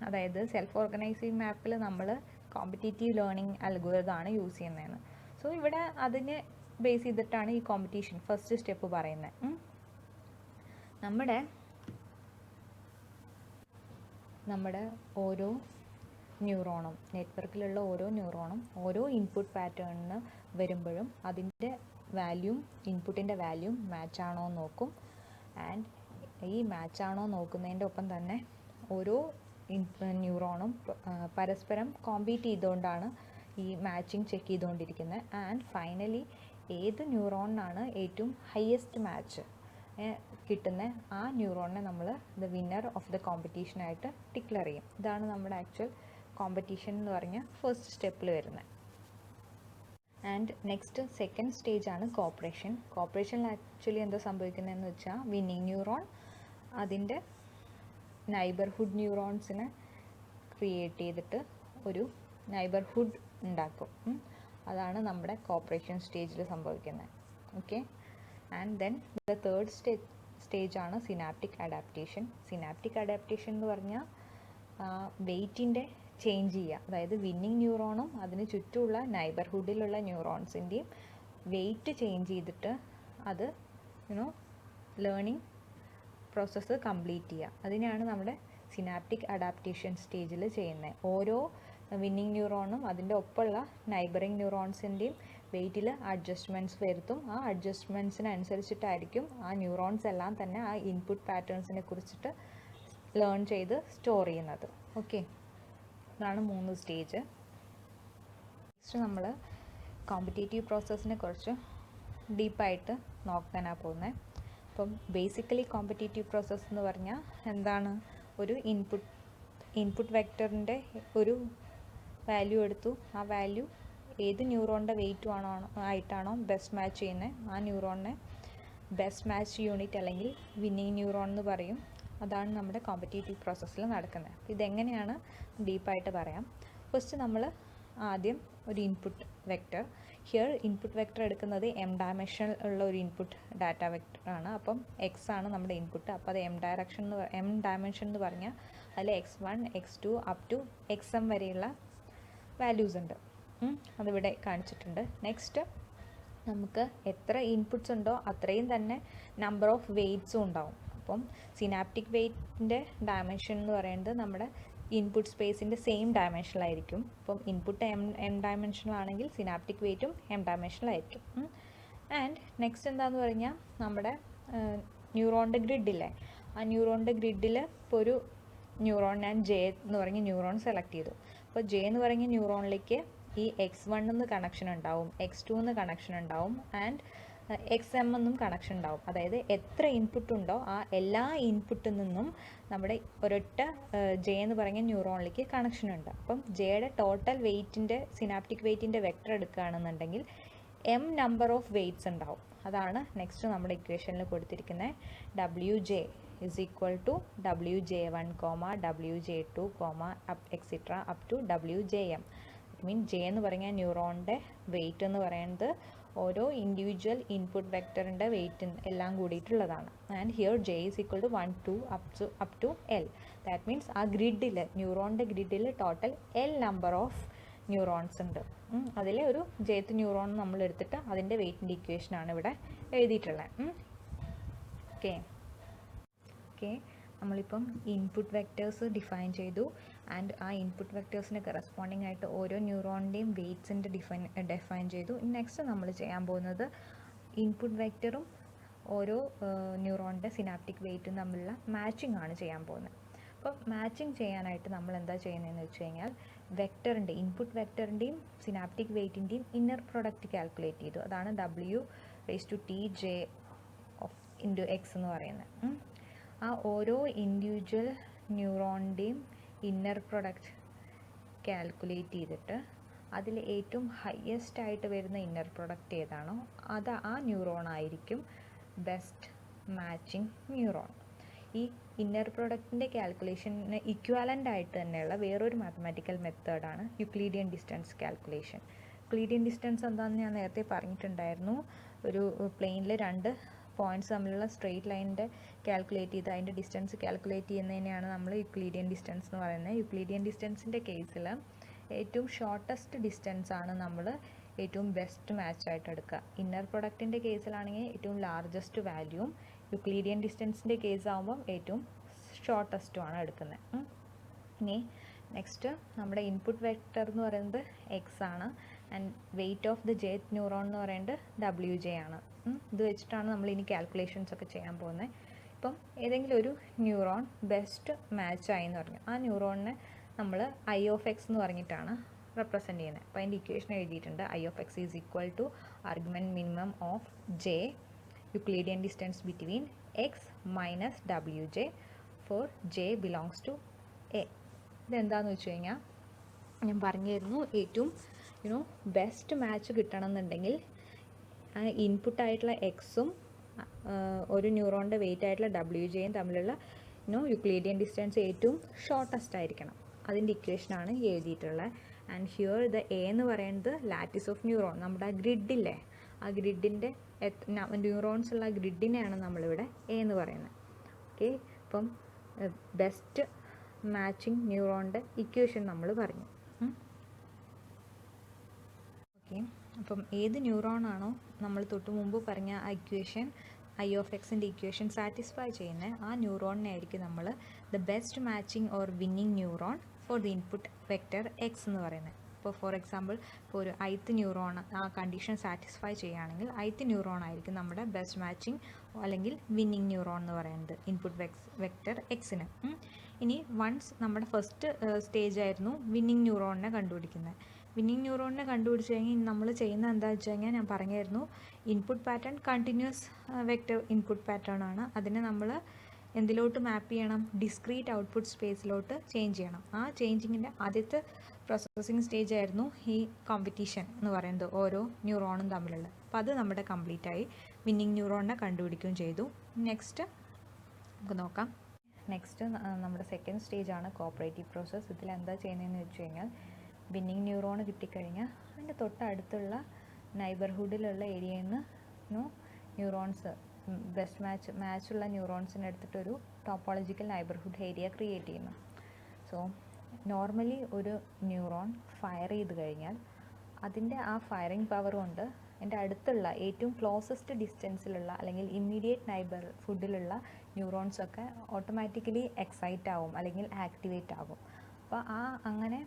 അതായത് സെൽഫ് ഓർഗനൈസിങ് മാപ്പിൽ നമ്മൾ കോമ്പറ്റേറ്റീവ് ലേണിംഗ് അൽഗോരിതമാണ് യൂസ് ചെയ്യുന്നതെന്ന്. സോ ഇവിടെ അതിനെ ബേസ് ചെയ്തിട്ടാണ് ഈ കോമ്പറ്റീഷൻ ഫസ്റ്റ് സ്റ്റെപ്പ് പറയുന്നത്. നമ്മുടെ ഓരോ ന്യൂറോണും നെറ്റ്വർക്കിലുള്ള ഓരോ ന്യൂറോണും ഓരോ ഇൻപുട്ട് പാറ്റേണിന് വരുമ്പോഴും അതിൻ്റെ വാല്യൂം ഇൻപുട്ടിൻ്റെ വാല്യൂം മാച്ചാണോ എന്ന് നോക്കും. ആൻഡ് ഈ മാച്ചാണോ നോക്കുന്നതിൻ്റെ ഒപ്പം തന്നെ ഓരോ ന്യൂറോണും പരസ്പരം കോമ്പീറ്റ് ചെയ്തുകൊണ്ടാണ് ഈ മാച്ചിങ് ചെക്ക് ചെയ്തുകൊണ്ടിരിക്കുന്നത്. ആൻഡ് ഫൈനലി ഏത് ന്യൂറോണിനാണ് ഏറ്റവും ഹയസ്റ്റ് മാച്ച് കിട്ടുന്ന ആ ന്യൂറോണിനെ നമ്മൾ ദ വിന്നർ ഓഫ് ദ കോമ്പറ്റീഷനായിട്ട് ഡിക്ലെയർ ചെയ്യും. ഇതാണ് നമ്മുടെ ആക്ച്വൽ കോമ്പറ്റീഷൻ എന്ന് പറഞ്ഞ ഫസ്റ്റ് സ്റ്റെപ്പിൽ വരുന്നത്. ആൻഡ് നെക്സ്റ്റ് സെക്കൻഡ് സ്റ്റേജാണ് കോപ്പറേഷൻ. കോപ്പറേഷനിൽ ആക്ച്വലി എന്താ സംഭവിക്കുന്നതെന്ന് വെച്ചാൽ വിന്നിങ് ന്യൂറോൺ അതിൻ്റെ നൈബർഹുഡ് ന്യൂറോൺസിനെ ക്രിയേറ്റ് ചെയ്തിട്ട് ഒരു നൈബർഹുഡ് ഉണ്ടാക്കും. അതാണ് നമ്മുടെ കോപ്പറേഷൻ സ്റ്റേജിൽ സംഭവിക്കുന്നത്. Okay, and then the third സ്റ്റേജാണ് സിനാപ്റ്റിക് അഡാപ്റ്റേഷൻ. സിനാപ്റ്റിക് അഡാപ്റ്റേഷൻ എന്ന് പറഞ്ഞാൽ വെയ്റ്റിൻ്റെ ചേഞ്ച് ചെയ്യുക. അതായത് വിന്നിങ് ന്യൂറോണും അതിന് ചുറ്റുമുള്ള നൈബർഹുഡിലുള്ള ന്യൂറോൺസിൻ്റെയും വെയ്റ്റ് ചേഞ്ച് ചെയ്തിട്ട് അത് ലേണിംഗ് പ്രോസസ്സ് കംപ്ലീറ്റ് ചെയ്യുക. അതിനെയാണ് നമ്മുടെ സിനാപ്റ്റിക് അഡാപ്റ്റേഷൻ സ്റ്റേജിൽ ചെയ്യുന്നത്. ഓരോ വിന്നിങ് ന്യൂറോണും അതിൻ്റെ ഒപ്പമുള്ള നൈബറിങ് ന്യൂറോൺസിൻ്റെയും വെയിറ്റിൽ അഡ്ജസ്റ്റ്മെൻറ്റ്സ് വരുത്തും. ആ അഡ്ജസ്റ്റ്മെൻറ്റ്സിനനുസരിച്ചിട്ടായിരിക്കും ആ ന്യൂറോൺസ് എല്ലാം തന്നെ ആ ഇൻപുട്ട് പാറ്റേൺസിനെ കുറിച്ചിട്ട് ലേൺ ചെയ്ത് സ്റ്റോർ ചെയ്യുന്നത്. ഓക്കെ, ഇതാണ് 3 സ്റ്റേജ്. നെക്സ്റ്റ് നമ്മൾ കോമ്പറ്റേറ്റീവ് പ്രോസസ്സിനെ കുറിച്ച് ഡീപ്പായിട്ട് നോക്കാനാണ് പോകുന്നത്. അപ്പം ബേസിക്കലി കോമ്പറ്റേറ്റീവ് പ്രോസസ്സ് എന്ന് പറഞ്ഞാൽ എന്താണ്? ഒരു ഇൻപുട്ട് വെക്ടറിൻ്റെ ഒരു വാല്യൂ എടുത്തു. ആ വാല്യൂ ഏത് ന്യൂറോണിൻ്റെ വെയിറ്റും ആയിട്ടാണോ ബെസ്റ്റ് മാച്ച് ചെയ്യുന്നത്, ആ ന്യൂറോണിനെ ബെസ്റ്റ് മാച്ച് യൂണിറ്റ് അല്ലെങ്കിൽ വിന്നിങ് ന്യൂറോൺ എന്ന് പറയും. അതാണ് നമ്മുടെ കോമ്പറ്റേറ്റീവ് പ്രോസസ്സിൽ നടക്കുന്നത്. ഇതെങ്ങനെയാണ് ഡീപ്പായിട്ട് പറയാം. ഫസ്റ്റ് നമ്മൾ ആദ്യം ഒരു input vector, here input vector എടുക്കുന്നത് എം ഡയമെൻഷൻ ഉള്ള ഒരു ഇൻപുട്ട് ഡാറ്റ വെക്ടർ ആണ്. അപ്പം എക്സ് ആണ് നമ്മുടെ ഇൻപുട്ട്. അപ്പോൾ അത് എം ഡയമെൻഷൻ എന്ന് പറഞ്ഞാൽ അതിൽ x1 x2 up to xm വരെയുള്ള വാല്യൂസ് ഉണ്ട്. അതിവിടെ കാണിച്ചിട്ടുണ്ട്. നെക്സ്റ്റ് നമുക്ക് എത്ര ഇൻപുട്ട്സ് ഉണ്ടോ അത്രയും തന്നെ നമ്പർ ഓഫ് വെയ്റ്റ്സും ഉണ്ടാവും. അപ്പം സിനാപ്റ്റിക് വെയ്റ്റിൻ്റെ ഡയമെൻഷൻ എന്ന് പറയുന്നത് നമ്മുടെ ഇൻപുട്ട് സ്പേസിൻ്റെ സെയിം ഡയമെൻഷനിലായിരിക്കും. അപ്പം ഇൻപുട്ട് എം ഡയമെൻഷനിലാണെങ്കിൽ സിനാപ്റ്റിക് വെയ്റ്റും എം ഡയമെൻഷനിലായിരിക്കും. ആൻഡ് നെക്സ്റ്റ് എന്താണെന്ന് പറഞ്ഞാൽ നമ്മുടെ ന്യൂറോണിൻ്റെ ഗ്രിഡില്ലേ, ആ ന്യൂറോണിൻ്റെ ഗ്രിഡിൽ ഇപ്പോൾ ഒരു ന്യൂറോൺ ഞാൻ ജെ എന്ന് പറഞ്ഞ ന്യൂറോൺ സെലക്ട് ചെയ്തു. അപ്പോൾ ജെ എന്ന് പറഞ്ഞ ന്യൂറോണിലേക്ക് ഈ x1 എന്ന് കണക്ഷൻ ഉണ്ടാവും, x2 എന്ന് കണക്ഷൻ ഉണ്ടാവും, ആൻഡ് xm എന്നും കണക്ഷൻ ഉണ്ടാവും. അതായത് എത്ര ഇൻപുട്ട് ഉണ്ടോ ആ എല്ലാ ഇൻപുട്ടിൽ നിന്നും നമ്മുടെ ഒരൊറ്റ ജെ എന്ന് പറഞ്ഞ ന്യൂറോണിലേക്ക് കണക്ഷൻ ഉണ്ട്. അപ്പം ജെയുടെ ടോട്ടൽ വെയ്റ്റിൻ്റെ സിനാപ്റ്റിക് വെയ്റ്റിൻ്റെ വെക്ടർ എടുക്കുകയാണെന്നുണ്ടെങ്കിൽ m നമ്പർ ഓഫ് വെയ്റ്റ്സ് ഉണ്ടാവും. അതാണ് നെക്സ്റ്റ് നമ്മുടെ ഇക്വേഷനിൽ കൊടുത്തിരിക്കുന്നത്. WJ is equal to WJ1, WJ2, etc. up to WJM. It mean J എന്ന് പറഞ്ഞാൽ ന്യൂറോണിൻ്റെ വെയ്റ്റ് എന്ന് പറയുന്നത് ഓരോ ഇൻഡിവിജ്വൽ ഇൻപുട്ട് വെക്ടറിൻ്റെ വെയ്റ്റ് എല്ലാം കൂടിയിട്ടുള്ളതാണ്. And here J is equal to 1 2 up to L. That means ആ ഗ്രിഡിൽ ന്യൂറോണിൻ്റെ ഗ്രിഡിൽ total L number of neurons ഉണ്ട്. അതിലെ ഒരു ജേത്ത് ന്യൂറോൺ നമ്മൾ എടുത്തിട്ട് അതിൻ്റെ വെയ്റ്റിൻ്റെ ഇക്വേഷനാണ് ഇവിടെ എഴുതിയിട്ടുള്ളത്. ഓക്കെ, നമ്മളിപ്പം ഇൻപുട്ട് വെക്ടേഴ്സ് ഡിഫൈൻ ചെയ്തു. ആൻഡ് ആ ഇൻപുട്ട് വെക്ടേഴ്സിന് കറസ്പോണ്ടിങ് ആയിട്ട് ഓരോ ന്യൂറോണിൻ്റെയും വെയ്റ്റ്സിൻ്റെ ഡിഫൈൻ ചെയ്തു. നെക്സ്റ്റ് നമ്മൾ ചെയ്യാൻ പോകുന്നത് ഇൻപുട്ട് വെക്ടറും ഓരോ ന്യൂറോണിൻ്റെ സിനാപ്റ്റിക് വെയ്റ്റും തമ്മിലുള്ള മാച്ചിങ് ആണ് ചെയ്യാൻ പോകുന്നത്. അപ്പോൾ മാച്ചിങ് ചെയ്യാനായിട്ട് നമ്മൾ എന്താ ചെയ്യുന്നതെന്ന് വെച്ച് കഴിഞ്ഞാൽ വെക്ടറിൻ്റെ ഇൻപുട്ട് വെക്ടറിൻ്റെയും സിനാപ്റ്റിക് വെയ്റ്റിൻ്റെയും ഇന്നർ പ്രൊഡക്റ്റ് കാൽക്കുലേറ്റ് ചെയ്തു. അതാണ് W⁻T J × X എന്ന് പറയുന്നത്. ആ ഓരോ ഇൻഡിവിജ്വൽ ന്യൂറോണിൻ്റെയും ഇന്നർ പ്രൊഡക്റ്റ് കാൽക്കുലേറ്റ് ചെയ്തിട്ട് അതിൽ ഏറ്റവും ഹയസ്റ്റ് ആയിട്ട് വരുന്ന ഇന്നർ പ്രൊഡക്റ്റ് ഏതാണോ അത് ആ ന്യൂറോൺ ആയിരിക്കും ബെസ്റ്റ് മാച്ചിങ് ന്യൂറോൺ. ഈ ഇന്നർ പ്രൊഡക്റ്റിൻ്റെ കാൽക്കുലേഷന് ഇക്വാലൻ്റ് ആയിട്ട് തന്നെയുള്ള വേറൊരു മാത്തമാറ്റിക്കൽ മെത്തേഡാണ് Euclidean distance calculation. Euclidean distance എന്താണെന്ന് ഞാൻ നേരത്തെ പറഞ്ഞിട്ടുണ്ടായിരുന്നു. ഒരു പ്ലെയിനിൽ 2 പോയിൻറ്റ്സ് തമ്മിലുള്ള സ്ട്രെയിറ്റ് ലൈനിൻ്റെ കാൽക്കുലേറ്റ് ചെയ്ത് അതിൻ്റെ ഡിസ്റ്റൻസ് കാൽക്കുലേറ്റ് ചെയ്യുന്നതിനെയാണ് നമ്മൾ യൂക്ലീഡിയൻ ഡിസ്റ്റൻസ് എന്ന് പറയുന്നത്. യൂക്ലീഡിയൻ ഡിസ്റ്റൻസിൻ്റെ കേസിൽ ഏറ്റവും ഷോർട്ടസ്റ്റ് ഡിസ്റ്റൻസ് ആണ് നമ്മൾ ഏറ്റവും ബെസ്റ്റ് മാച്ച് ആയിട്ട് എടുക്കുക. ഇന്നർ പ്രൊഡക്റ്റിൻ്റെ കേസിലാണെങ്കിൽ ഏറ്റവും ലാർജസ്റ്റ് വാല്യൂവും യൂക്ലീഡിയൻ ഡിസ്റ്റൻസിൻ്റെ കേസ് ആകുമ്പം ഏറ്റവും ഷോർട്ടസ്റ്റും ആണ് എടുക്കുന്നത്. ഇനി നെക്സ്റ്റ് നമ്മുടെ ഇൻപുട്ട് വെക്ടർ എന്ന് പറയുന്നത് എക്സ് ആണ്. And weight of the jth neuron എന്ന് പറയുന്നത് WJ ആണ്. ഇത് വെച്ചിട്ടാണ് നമ്മൾ ഇനി കാൽക്കുലേഷൻസ് ഒക്കെ ചെയ്യാൻ പോകുന്നത്. ഇപ്പം ഏതെങ്കിലും ഒരു ന്യൂറോൺ ബെസ്റ്റ് മാച്ചായി എന്ന് പറഞ്ഞു, ആ ന്യൂറോണിനെ നമ്മൾ I(x) എന്ന് പറഞ്ഞിട്ടാണ് റെപ്രസെൻറ്റ് ചെയ്യുന്നത്. അപ്പോൾ അതിൻ്റെ ഇക്വേഷൻ എഴുതിയിട്ടുണ്ട്. I(x) is equal to argument minimum of J Euclidean distance between X minus WJ for J belongs to A. ഇതെന്താണെന്ന് വെച്ച് കഴിഞ്ഞാൽ ഞാൻ പറഞ്ഞിരുന്നു, ഏറ്റവും ബെസ്റ്റ് മാച്ച് കിട്ടണമെന്നുണ്ടെങ്കിൽ ഇൻപുട്ടായിട്ടുള്ള എക്സും ഒരു ന്യൂറോണിൻ്റെ വെയിറ്റ് ആയിട്ടുള്ള WJയും തമ്മിലുള്ള യൂക്ലീഡിയൻ ഡിസ്റ്റൻസ് ഏറ്റവും ഷോർട്ടസ്റ്റ് ആയിരിക്കണം. അതിൻ്റെ ഇക്വേഷനാണ് എഴുതിയിട്ടുള്ളത്. ആൻഡ് ഹിയർ ദ എ എന്ന് പറയുന്നത് ലാറ്റിസ് ഓഫ് ന്യൂറോൺ, നമ്മുടെ ആ ഗ്രിഡില്ലേ, ആ ഗ്രിഡിൻ്റെ ന്യൂറോൺസ് ഉള്ള ഗ്രിഡിനെയാണ് നമ്മളിവിടെ എ എന്ന് പറയുന്നത്. ഓക്കെ, അപ്പം ബെസ്റ്റ് മാച്ചിങ് ന്യൂറോണിൻ്റെ ഇക്വേഷൻ നമ്മൾ പറഞ്ഞു. ഓക്കെ, അപ്പം ഏത് ന്യൂറോണാണോ നമ്മൾ തൊട്ട് മുമ്പ് പറഞ്ഞ ആ ഇക്വേഷൻ I(x)ൻ്റെ ഇക്വേഷൻ സാറ്റിസ്ഫൈ ചെയ്യുന്നത്, ആ ന്യൂറോണിനെ ആയിരിക്കും നമ്മൾ the best matching or winning neuron for the input vector X എന്ന് പറയുന്നത്. ഇപ്പോൾ ഫോർ എക്സാമ്പിൾ ഇപ്പോൾ ഒരു ith ന്യൂറോൺ ആ കണ്ടീഷൻ സാറ്റിസ്ഫൈ ചെയ്യുകയാണെങ്കിൽ ith ന്യൂറോൺ ആയിരിക്കും നമ്മുടെ ബെസ്റ്റ് മാച്ചിങ് അല്ലെങ്കിൽ വിന്നിങ് ന്യൂറോൺ എന്ന് പറയുന്നത് ഇൻപുട്ട് വെക്റ്റർ എക്സിന്. ഇനി വൺസ് നമ്മുടെ ഫസ്റ്റ് സ്റ്റേജ് ആയിരുന്നു വിന്നിങ് ന്യൂറോണിനെ കണ്ടുപിടിക്കുന്നത്. വിന്നിങ് ന്യൂറോണിനെ കണ്ടുപിടിച്ച് കഴിഞ്ഞാൽ നമ്മൾ ചെയ്യുന്നത് എന്താണെന്ന് വെച്ച് കഴിഞ്ഞാൽ ഞാൻ പറഞ്ഞായിരുന്നു input pattern continuous vector input pattern ആണ്. അതിനെ നമ്മൾ എന്തിലോട്ട് മാപ്പ് ചെയ്യണം? ഡിസ്ക്രീറ്റ് ഔട്ട്പുട്ട് സ്പേസിലോട്ട് ചേഞ്ച് ചെയ്യണം. ആ ചേഞ്ചിങ്ങിൻ്റെ ആദ്യത്തെ പ്രോസസ്സിങ് സ്റ്റേജ് ആയിരുന്നു ഈ കോമ്പറ്റീഷൻ എന്ന് പറയുന്നത് ഓരോ ന്യൂറോണും തമ്മിലുള്ള. അപ്പോൾ അത് നമ്മുടെ കംപ്ലീറ്റ് ആയി. വിന്നിങ് ന്യൂറോണിനെ കണ്ടുപിടിക്കുകയും ചെയ്തു. നെക്സ്റ്റ് നമുക്ക് നോക്കാം. നെക്സ്റ്റ് നമ്മുടെ സെക്കൻഡ് സ്റ്റേജ് ആണ് കോപ്പറേറ്റീവ് പ്രോസസ്സ്. ഇതിൽ എന്താ ചെയ്യുന്നതെന്ന് വെച്ച് കഴിഞ്ഞാൽ വിന്നിങ് ന്യൂറോൺ കിട്ടിക്കഴിഞ്ഞാൽ അതിൻ്റെ തൊട്ടടുത്തുള്ള നൈബർഹുഡിലുള്ള ഏരിയയിൽ നിന്ന് ന്യൂറോൺസ് ബെസ്റ്റ് മാച്ചുള്ള ന്യൂറോൺസിനെ എടുത്തിട്ടൊരു ടോപ്പോളജിക്കൽ നൈബർഹുഡ് ഏരിയ ക്രിയേറ്റ് ചെയ്യുന്നു. സോ നോർമലി ഒരു ന്യൂറോൺ ഫയർ ചെയ്ത് കഴിഞ്ഞാൽ അതിൻ്റെ ആ ഫയറിംഗ് പവർ കൊണ്ട് എൻ്റെ അടുത്തുള്ള ഏറ്റവും ക്ലോസസ്റ്റ് ഡിസ്റ്റൻസിലുള്ള അല്ലെങ്കിൽ ഇമ്മീഡിയറ്റ് നൈബർഹുഡിലുള്ള ന്യൂറോൺസൊക്കെ ഓട്ടോമാറ്റിക്കലി എക്സൈറ്റ് ആവും അല്ലെങ്കിൽ ആക്ടിവേറ്റ് ആകും. അപ്പോൾ അങ്ങനെ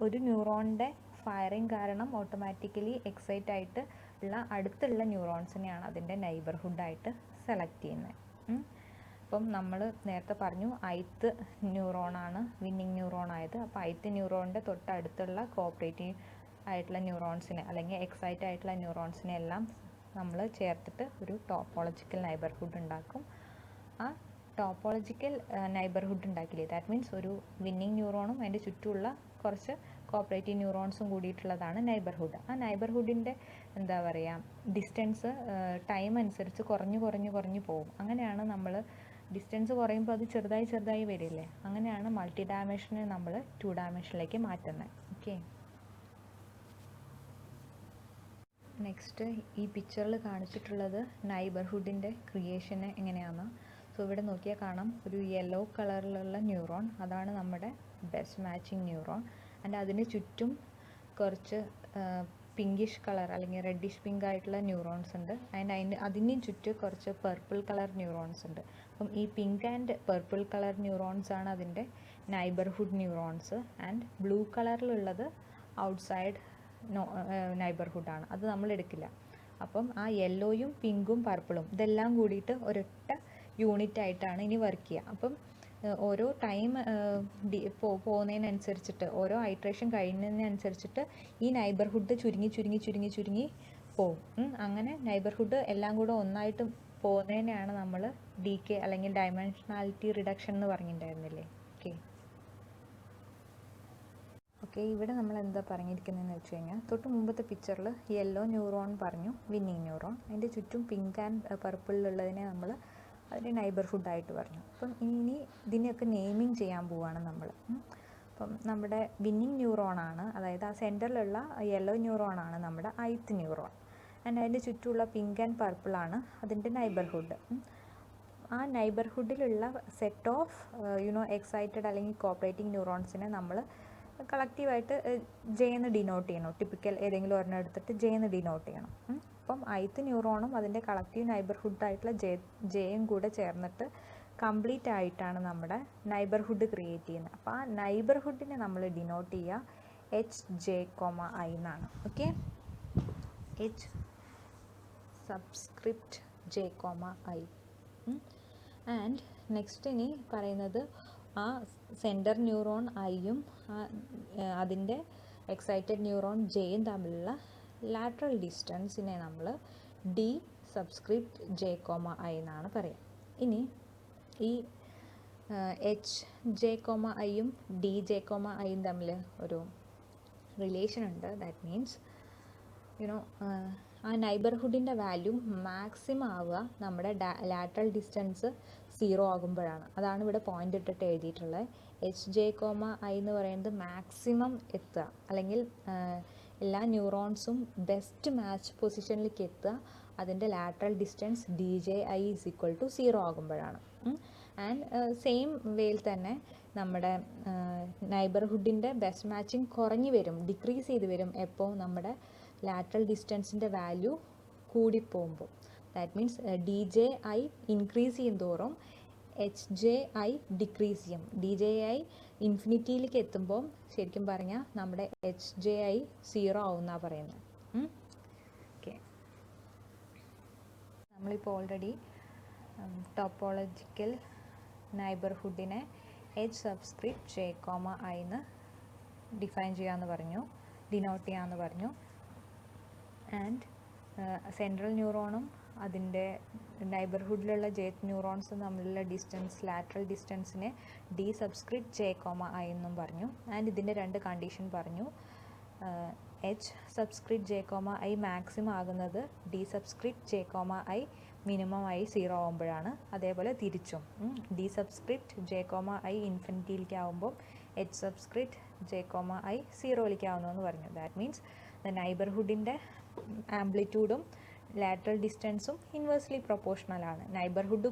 ഒരു ന്യൂറോണിൻ്റെ ഫയറിംഗ് കാരണം ഓട്ടോമാറ്റിക്കലി എക്സൈറ്റ് ആയിട്ട് ഉള്ള അടുത്തുള്ള ന്യൂറോൺസിനെയാണ് അതിൻ്റെ നൈബർഹുഡായിട്ട് സെലക്ട് ചെയ്യുന്നത്. അപ്പം നമ്മൾ നേരത്തെ പറഞ്ഞു ith ന്യൂറോണാണ് വിന്നിങ് ന്യൂറോൺ ആയത്. അപ്പോൾ ith ന്യൂറോണിൻ്റെ തൊട്ടടുത്തുള്ള കോപ്പറേറ്റീവ് ആയിട്ടുള്ള ന്യൂറോൺസിനെ അല്ലെങ്കിൽ എക്സൈറ്റ് ആയിട്ടുള്ള ന്യൂറോൺസിനെ എല്ലാം നമ്മൾ ചേർത്തിട്ട് ഒരു ടോപ്പോളജിക്കൽ നൈബർഹുഡ് ഉണ്ടാക്കും. ആ ടോപ്പോളജിക്കൽ നൈബർഹുഡ് ഉണ്ടാക്കില്ലേ, ദാറ്റ് മീൻസ് ഒരു വിന്നിങ് ന്യൂറോണും അതിൻ്റെ ചുറ്റുമുള്ള കുറച്ച് കോപ്പറേറ്റീവ് ന്യൂറോൺസും കൂടിയിട്ടുള്ളതാണ് നൈബർഹുഡ്. ആ നൈബർഹുഡിൻ്റെ എന്താ പറയുക ഡിസ്റ്റൻസ് ടൈം അനുസരിച്ച് കുറഞ്ഞു പോകും. അങ്ങനെയാണ് നമ്മൾ ഡിസ്റ്റൻസ് കുറയുമ്പോൾ അത് ചെറുതായി വരില്ലേ, അങ്ങനെയാണ് മൾട്ടി ഡയമെൻഷനെ നമ്മൾ 2 ഡയമെൻഷനിലേക്ക് മാറ്റുന്നത്. ഓക്കെ, നെക്സ്റ്റ് ഈ പിക്ചറിൽ കാണിച്ചിട്ടുള്ളത് നൈബർഹുഡിൻ്റെ ക്രിയേഷന് എങ്ങനെയാണ്. സോ ഇവിടെ നോക്കിയാൽ കാണാം ഒരു യെല്ലോ കളറിലുള്ള ന്യൂറോൺ, അതാണ് നമ്മുടെ ബെസ്റ്റ് മാച്ചിങ് ന്യൂറോൺ. ആൻഡ് അതിന് ചുറ്റും കുറച്ച് പിങ്കിഷ് കളർ അല്ലെങ്കിൽ റെഡിഷ് പിങ്ക് ആയിട്ടുള്ള ന്യൂറോൺസ് ഉണ്ട്. ആൻഡ് അതിന് ചുറ്റും കുറച്ച് പർപ്പിൾ കളർ ന്യൂറോൺസ് ഉണ്ട്. അപ്പം ഈ pink and purple colour neurons ആണ് അതിൻ്റെ നൈബർഹുഡ് ന്യൂറോൺസ്. ആൻഡ് ബ്ലൂ കളറിലുള്ളത് ഔട്ട്സൈഡ് നൈബർഹുഡാണ്, അത് നമ്മൾ എടുക്കില്ല. അപ്പം ആ യെല്ലോയും പിങ്കും പർപ്പിളും ഇതെല്ലാം കൂടിയിട്ട് ഒരൊറ്റ യൂണിറ്റ് ആയിട്ടാണ് ഇനി വർക്ക് ചെയ്യുക. അപ്പം ഓരോ ടൈം പോകുന്നതിനനുസരിച്ചിട്ട് ഓരോ ഐട്രേഷൻ കഴിയുന്നതിനനുസരിച്ചിട്ട് ഈ നൈബർഹുഡ് ചുരുങ്ങി പോകും. അങ്ങനെ നൈബർഹുഡ് എല്ലാം കൂടെ ഒന്നായിട്ട് പോകുന്നതിനെയാണ് നമ്മൾ DK അല്ലെങ്കിൽ ഡയമെൻഷനാലിറ്റി റിഡക്ഷൻ എന്ന് പറഞ്ഞിട്ടുണ്ടായിരുന്നില്ലേ. ഓക്കെ, ഇവിടെ നമ്മൾ എന്താ പറഞ്ഞിരിക്കുന്നതെന്ന് വെച്ച് കഴിഞ്ഞാൽ തൊട്ട് മുമ്പത്തെ പിക്ചറിൽ യെല്ലോ ന്യൂറോൺ പറഞ്ഞു വിന്നിങ് ന്യൂറോൺ, അതിൻ്റെ ചുറ്റും പിങ്ക് ആൻഡ് പർപ്പിളിലുള്ളതിനെ നമ്മൾ അതിൻ്റെ നൈബർഹുഡായിട്ട് പറഞ്ഞു. അപ്പം ഇനി ഇതിനെയൊക്കെ നെയിമിങ് ചെയ്യാൻ പോവുകയാണ് നമ്മൾ. അപ്പം നമ്മുടെ വിന്നിങ് ന്യൂറോണാണ്, അതായത് ആ സെൻറ്ററിലുള്ള യെല്ലോ ന്യൂറോണാണ് നമ്മുടെ ith ന്യൂറോൺ. ആൻഡ് അതിൻ്റെ ചുറ്റുമുള്ള പിങ്ക് ആൻഡ് പർപ്പിളാണ് അതിൻ്റെ നൈബർഹുഡ്. ആ നൈബർഹുഡിലുള്ള സെറ്റ് ഓഫ് എക്സൈറ്റഡ് അല്ലെങ്കിൽ കോപ്പറേറ്റിംഗ് ന്യൂറോൺസിനെ നമ്മൾ കളക്റ്റീവായിട്ട് J എന്ന് ഡിനോട്ട് ചെയ്യണം. ടിപ്പിക്കൽ ഏതെങ്കിലും ഒരെണ്ണം എടുത്തിട്ട് J എന്ന് ഡിനോട്ട് ചെയ്യണം. അപ്പം ith ന്യൂറോണും അതിൻ്റെ കളക്റ്റീവ് നൈബർഹുഡായിട്ടുള്ള ജെയും കൂടെ ചേർന്നിട്ട് കംപ്ലീറ്റ് ആയിട്ടാണ് നമ്മുടെ നൈബർഹുഡ് ക്രിയേറ്റ് ചെയ്യുന്നത്. അപ്പോൾ ആ നൈബർഹുഡിനെ നമ്മൾ ഡിനോട്ട് ചെയ്യുക HJ,I എന്നാണ്. Okay, H subscript J,I. And next ഇനി പറയുന്നത് ആ സെൻറ്റർ ന്യൂറോൺ ഐയും അതിൻ്റെ എക്സൈറ്റഡ് ന്യൂറോൺ ജെയും തമ്മിലുള്ള ലാറ്ററൽ ഡിസ്റ്റൻസിനെ നമ്മൾ D സബ്സ്ക്രിപ്റ്റ് J,I എന്നാണ് പറയുക. ഇനി ഈ HJ,Iയും DJ,Iയും തമ്മിൽ ഒരു റിലേഷൻ ഉണ്ട്. ദാറ്റ് മീൻസ് ആ നൈബർഹുഡിൻ്റെ വാല്യൂ മാക്സിമം ആവുക നമ്മുടെ ലാറ്ററൽ ഡിസ്റ്റൻസ് 0 ആകുമ്പോഴാണ്. അതാണ് ഇവിടെ പോയിന്റ് ഇട്ടിട്ട് എഴുതിയിട്ടുള്ളത്. HJ,I എന്ന് പറയുന്നത് മാക്സിമം എത്തുക അല്ലെങ്കിൽ എല്ലാ ന്യൂറോൺസും ബെസ്റ്റ് മാച്ച് പൊസിഷനിലേക്ക് എത്തുക അതിൻ്റെ ലാറ്ററൽ ഡിസ്റ്റൻസ് DJI = 0 ആകുമ്പോഴാണ്. ആൻഡ് സെയിം വേയിൽ തന്നെ നമ്മുടെ നൈബർഹുഡിൻ്റെ ബെസ്റ്റ് മാച്ചിങ് കുറഞ്ഞു വരും, ഡിക്രീസ് ചെയ്ത് വരും എപ്പോൾ നമ്മുടെ ലാറ്ററൽ ഡിസ്റ്റൻസിൻ്റെ വാല്യൂ കൂടിപ്പോകുമ്പോൾ. ദാറ്റ് മീൻസ് DJI ഇൻക്രീസ് ചെയ്യും തോറും HJI ഡിക്രീസ് ചെയ്യും. DJI ഇൻഫിനിറ്റിയിലേക്ക് എത്തുമ്പോൾ ശരിക്കും പറഞ്ഞാൽ നമ്മുടെ HJI 0 ആവുമെന്നാണ് പറയുന്നത്. ഓക്കെ, നമ്മളിപ്പോൾ ഓൾറെഡി ടോപ്പോളജിക്കൽ നൈബർഹുഡിനെ H സബ്സ്ക്രിപ്റ്റ് J, I എന്ന് ഡിഫൈൻ ചെയ്യാമെന്ന് പറഞ്ഞു, ഡിനോട്ട് ചെയ്യാമെന്ന് പറഞ്ഞു. ആൻഡ് സെൻട്രൽ ന്യൂറോണും അതിൻ്റെ നൈബർഹുഡിലുള്ള ജെറ്റ് ന്യൂറോൺസും തമ്മിലുള്ള ഡിസ്റ്റൻസ്, ലാറ്ററൽ ഡിസ്റ്റൻസിനെ D സബ്സ്ക്രിപ്റ്റ് J, I എന്നും പറഞ്ഞു. ആൻഡ് ഇതിൻ്റെ 2 കണ്ടീഷൻ പറഞ്ഞു. H subscript J, I maximum ആകുന്നത് D subscript J, I minimum ആയി 0 ആകുമ്പോഴാണ്. അതേപോലെ തിരിച്ചും D സബ്സ്ക്രിപ്റ്റ് J, I ഇൻഫിനിറ്റിയിലേക്ക് ആകുമ്പോൾ H സബ്സ്ക്രിപ്റ്റ് J, I 0യിലേക്ക് ആവുന്നു പറഞ്ഞു. ദാറ്റ് മീൻസ് ദ നൈബർഹുഡിൻ്റെ ആംപ്ലിറ്റ്യൂഡും ലാറ്ററൽ ഡിസ്റ്റൻസും ഇൻവേഴ്സ്ലി പ്രൊപ്പോർഷണൽ ആണ്. നൈബർഹുഡ്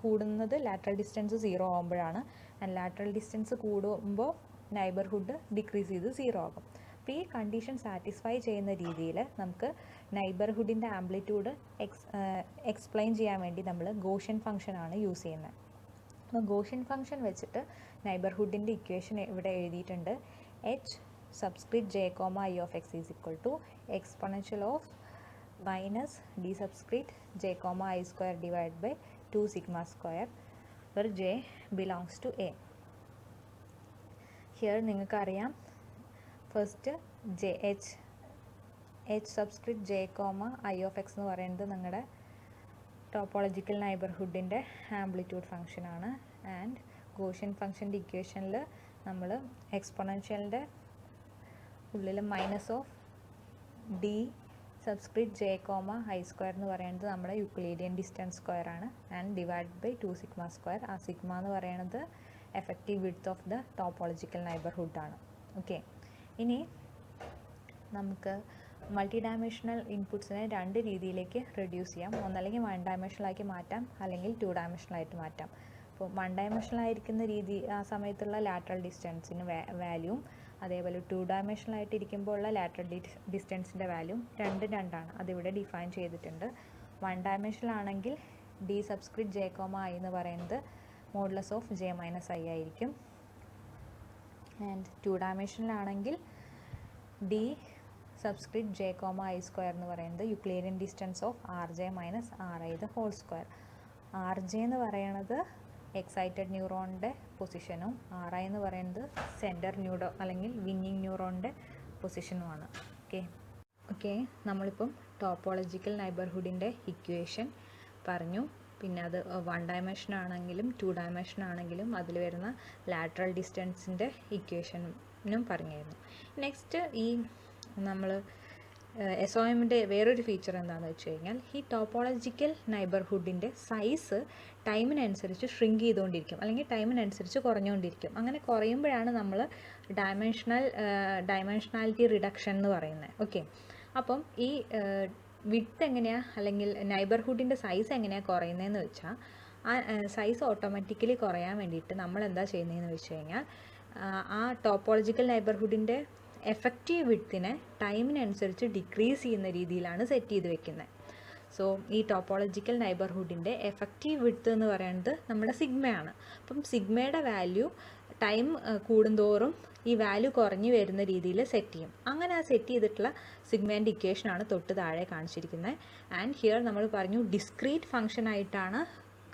കൂടുന്നത് ലാറ്ററൽ ഡിസ്റ്റൻസ് 0 ആകുമ്പോഴാണ്. ആൻഡ് ലാറ്ററൽ ഡിസ്റ്റൻസ് കൂടുമ്പോൾ നൈബർഹുഡ് ഡിക്രീസ് ചെയ്ത് 0 ആകും. അപ്പോൾ ഈ കണ്ടീഷൻ സാറ്റിസ്ഫൈ ചെയ്യുന്ന രീതിയിൽ നമുക്ക് നൈബർഹുഡിൻ്റെ ആംപ്ലിറ്റ്യൂഡ് എക്സ്പ്ലെയിൻ ചെയ്യാൻ വേണ്ടി നമ്മൾ ഗോഷ്യൻ ഫംഗ്ഷനാണ് യൂസ് ചെയ്യുന്നത്. അപ്പോൾ ഗോഷ്യൻ ഫംഗ്ഷൻ വെച്ചിട്ട് നൈബർഹുഡിൻ്റെ ഇക്വേഷൻ ഇവിടെ എഴുതിയിട്ടുണ്ട്. H subscript J, I of x is equal to exponential of minus D subscript J, I square divided by 2 sigma square where J belongs to A. Here നിങ്ങൾക്കറിയാം first H subscript J, I of x എന്ന് പറയുന്നത് നിങ്ങളുടെ topological നൈബർഹുഡിൻ്റെ amplitude ഫംഗ്ഷനാണ്. And Gaussian ഫംഗ്ഷൻ്റെ ഇക്വേഷനിൽ നമ്മൾ എക്സ്പൊണൻഷ്യലിൻ്റെ ഉള്ളിൽ minus of D subscript J, I square എന്ന് പറയുന്നത് നമ്മുടെ യൂക്ലിഡിയൻ ഡിസ്റ്റൻസ് സ്ക്വയർ ആണ്. And divide by 2 sigma square. ആ സിഗ്മ എന്ന് പറയുന്നത് effective width of the topological നൈബർഹുഡാണ്. ഓക്കെ, ഇനി നമുക്ക് മൾട്ടി ഡയമെൻഷണൽ ഇൻപുട്സിനെ 2 രീതിയിലേക്ക് റെഡ്യൂസ് ചെയ്യാം. ഒന്നല്ലെങ്കിൽ 1 ഡയമെൻഷണലാക്കി മാറ്റാം, അല്ലെങ്കിൽ 2 ഡയമെൻഷണലായിട്ട് മാറ്റാം. അപ്പോൾ 1 ഡയമെൻഷണലായിരിക്കുന്ന രീതി ആ സമയത്തുള്ള ലാറ്ററൽ ഡിസ്റ്റൻസിന് വാല്യൂവും അതേപോലെ 2 ഡയമെൻഷണലായിട്ട് ഇരിക്കുമ്പോൾ ഉള്ള ലാറ്ററൽ ഡിസ്റ്റൻസിൻ്റെ വാല്യൂം 2 അതിവിടെ ഡിഫൈൻ ചെയ്തിട്ടുണ്ട്. 1 ഡയമെൻഷണൽ ആണെങ്കിൽ D സബ്സ്ക്രിപ്റ്റ് J, I എന്ന് പറയുന്നത് മോഡുലസ് ഓഫ് J - I ആയിരിക്കും. ആൻഡ് 2 ഡയമെൻഷണൽ ആണെങ്കിൽ D subscript J, I square എന്ന് പറയുന്നത് Euclidean distance of RJ - RI the whole square. RJ എന്ന് പറയുന്നത് എക്സൈറ്റഡ് ന്യൂറോണിൻ്റെ പൊസിഷനും RI എന്ന് പറയുന്നത് സെൻറ്റർ ന്യൂറോ അല്ലെങ്കിൽ വിങ്ങിങ് ന്യൂറോണിൻ്റെ പൊസിഷനുമാണ്. ഓക്കെ, നമ്മളിപ്പം ടോപ്പോളജിക്കൽ നൈബർഹുഡിൻ്റെ ഇക്വേഷൻ പറഞ്ഞു. പിന്നെ അത് 1 ഡയമെൻഷൻ ആണെങ്കിലും 2 ഡയമെൻഷൻ ആണെങ്കിലും അതിൽ വരുന്ന ലാറ്ററൽ ഡിസ്റ്റൻസിൻ്റെ ഇക്വേഷനും പറഞ്ഞായിരുന്നു. നെക്സ്റ്റ് ഈ നമ്മൾ SOMൻ്റെ വേറൊരു ഫീച്ചർ എന്താണെന്ന് വെച്ച് കഴിഞ്ഞാൽ ഈ ടോപ്പോളജിക്കൽ നൈബർഹുഡിൻ്റെ സൈസ് ടൈമിനനുസരിച്ച് ഷ്രിങ്ക് ചെയ്തുകൊണ്ടിരിക്കും, അല്ലെങ്കിൽ ടൈമിനനുസരിച്ച് കുറഞ്ഞുകൊണ്ടിരിക്കും. അങ്ങനെ കുറയുമ്പോഴാണ് നമ്മൾ ഡയമെൻഷനാലിറ്റി റിഡക്ഷൻ എന്ന് പറയുന്നത്. ഓക്കെ, അപ്പം ഈ വിഡ്ത്ത് എങ്ങനെയാണ് അല്ലെങ്കിൽ നൈബർഹുഡിൻ്റെ സൈസ് എങ്ങനെയാണ് കുറയുന്നതെന്ന് വെച്ചാൽ ആ സൈസ് ഓട്ടോമാറ്റിക്കലി കുറയാൻ വേണ്ടിയിട്ട് നമ്മൾ എന്താ ചെയ്യുന്നതെന്ന് വെച്ച് കഴിഞ്ഞാൽ ആ ടോപ്പോളജിക്കൽ നൈബർഹുഡിൻ്റെ എഫക്റ്റീവ് വിഡ്ത്തിനെ ടൈമിനനുസരിച്ച് ഡിക്രീസ് ചെയ്യുന്ന രീതിയിലാണ് സെറ്റ് ചെയ്ത് വെക്കുന്നത്. സോ ഈ ടോപ്പോളജിക്കൽ നൈബർഹുഡിൻ്റെ എഫക്റ്റീവ് വിഡ്ത്ത് എന്ന് പറയുന്നത് നമ്മുടെ സിഗ്മയാണ്. അപ്പം സിഗ്മയുടെ വാല്യൂ ടൈം കൂടുന്തോറും ഈ വാല്യൂ കുറഞ്ഞു വരുന്ന രീതിയിൽ സെറ്റ് ചെയ്യും. അങ്ങനെ ആ സെറ്റ് ചെയ്തിട്ടുള്ള സിഗ്മേൻ്റെ ഇക്വേഷനാണ് തൊട്ട് താഴെ കാണിച്ചിരിക്കുന്നത്. ആൻഡ് ഹിയർ നമ്മൾ പറഞ്ഞു ഡിസ്ക്രീറ്റ് ഫംഗ്ഷൻ ആയിട്ടാണ്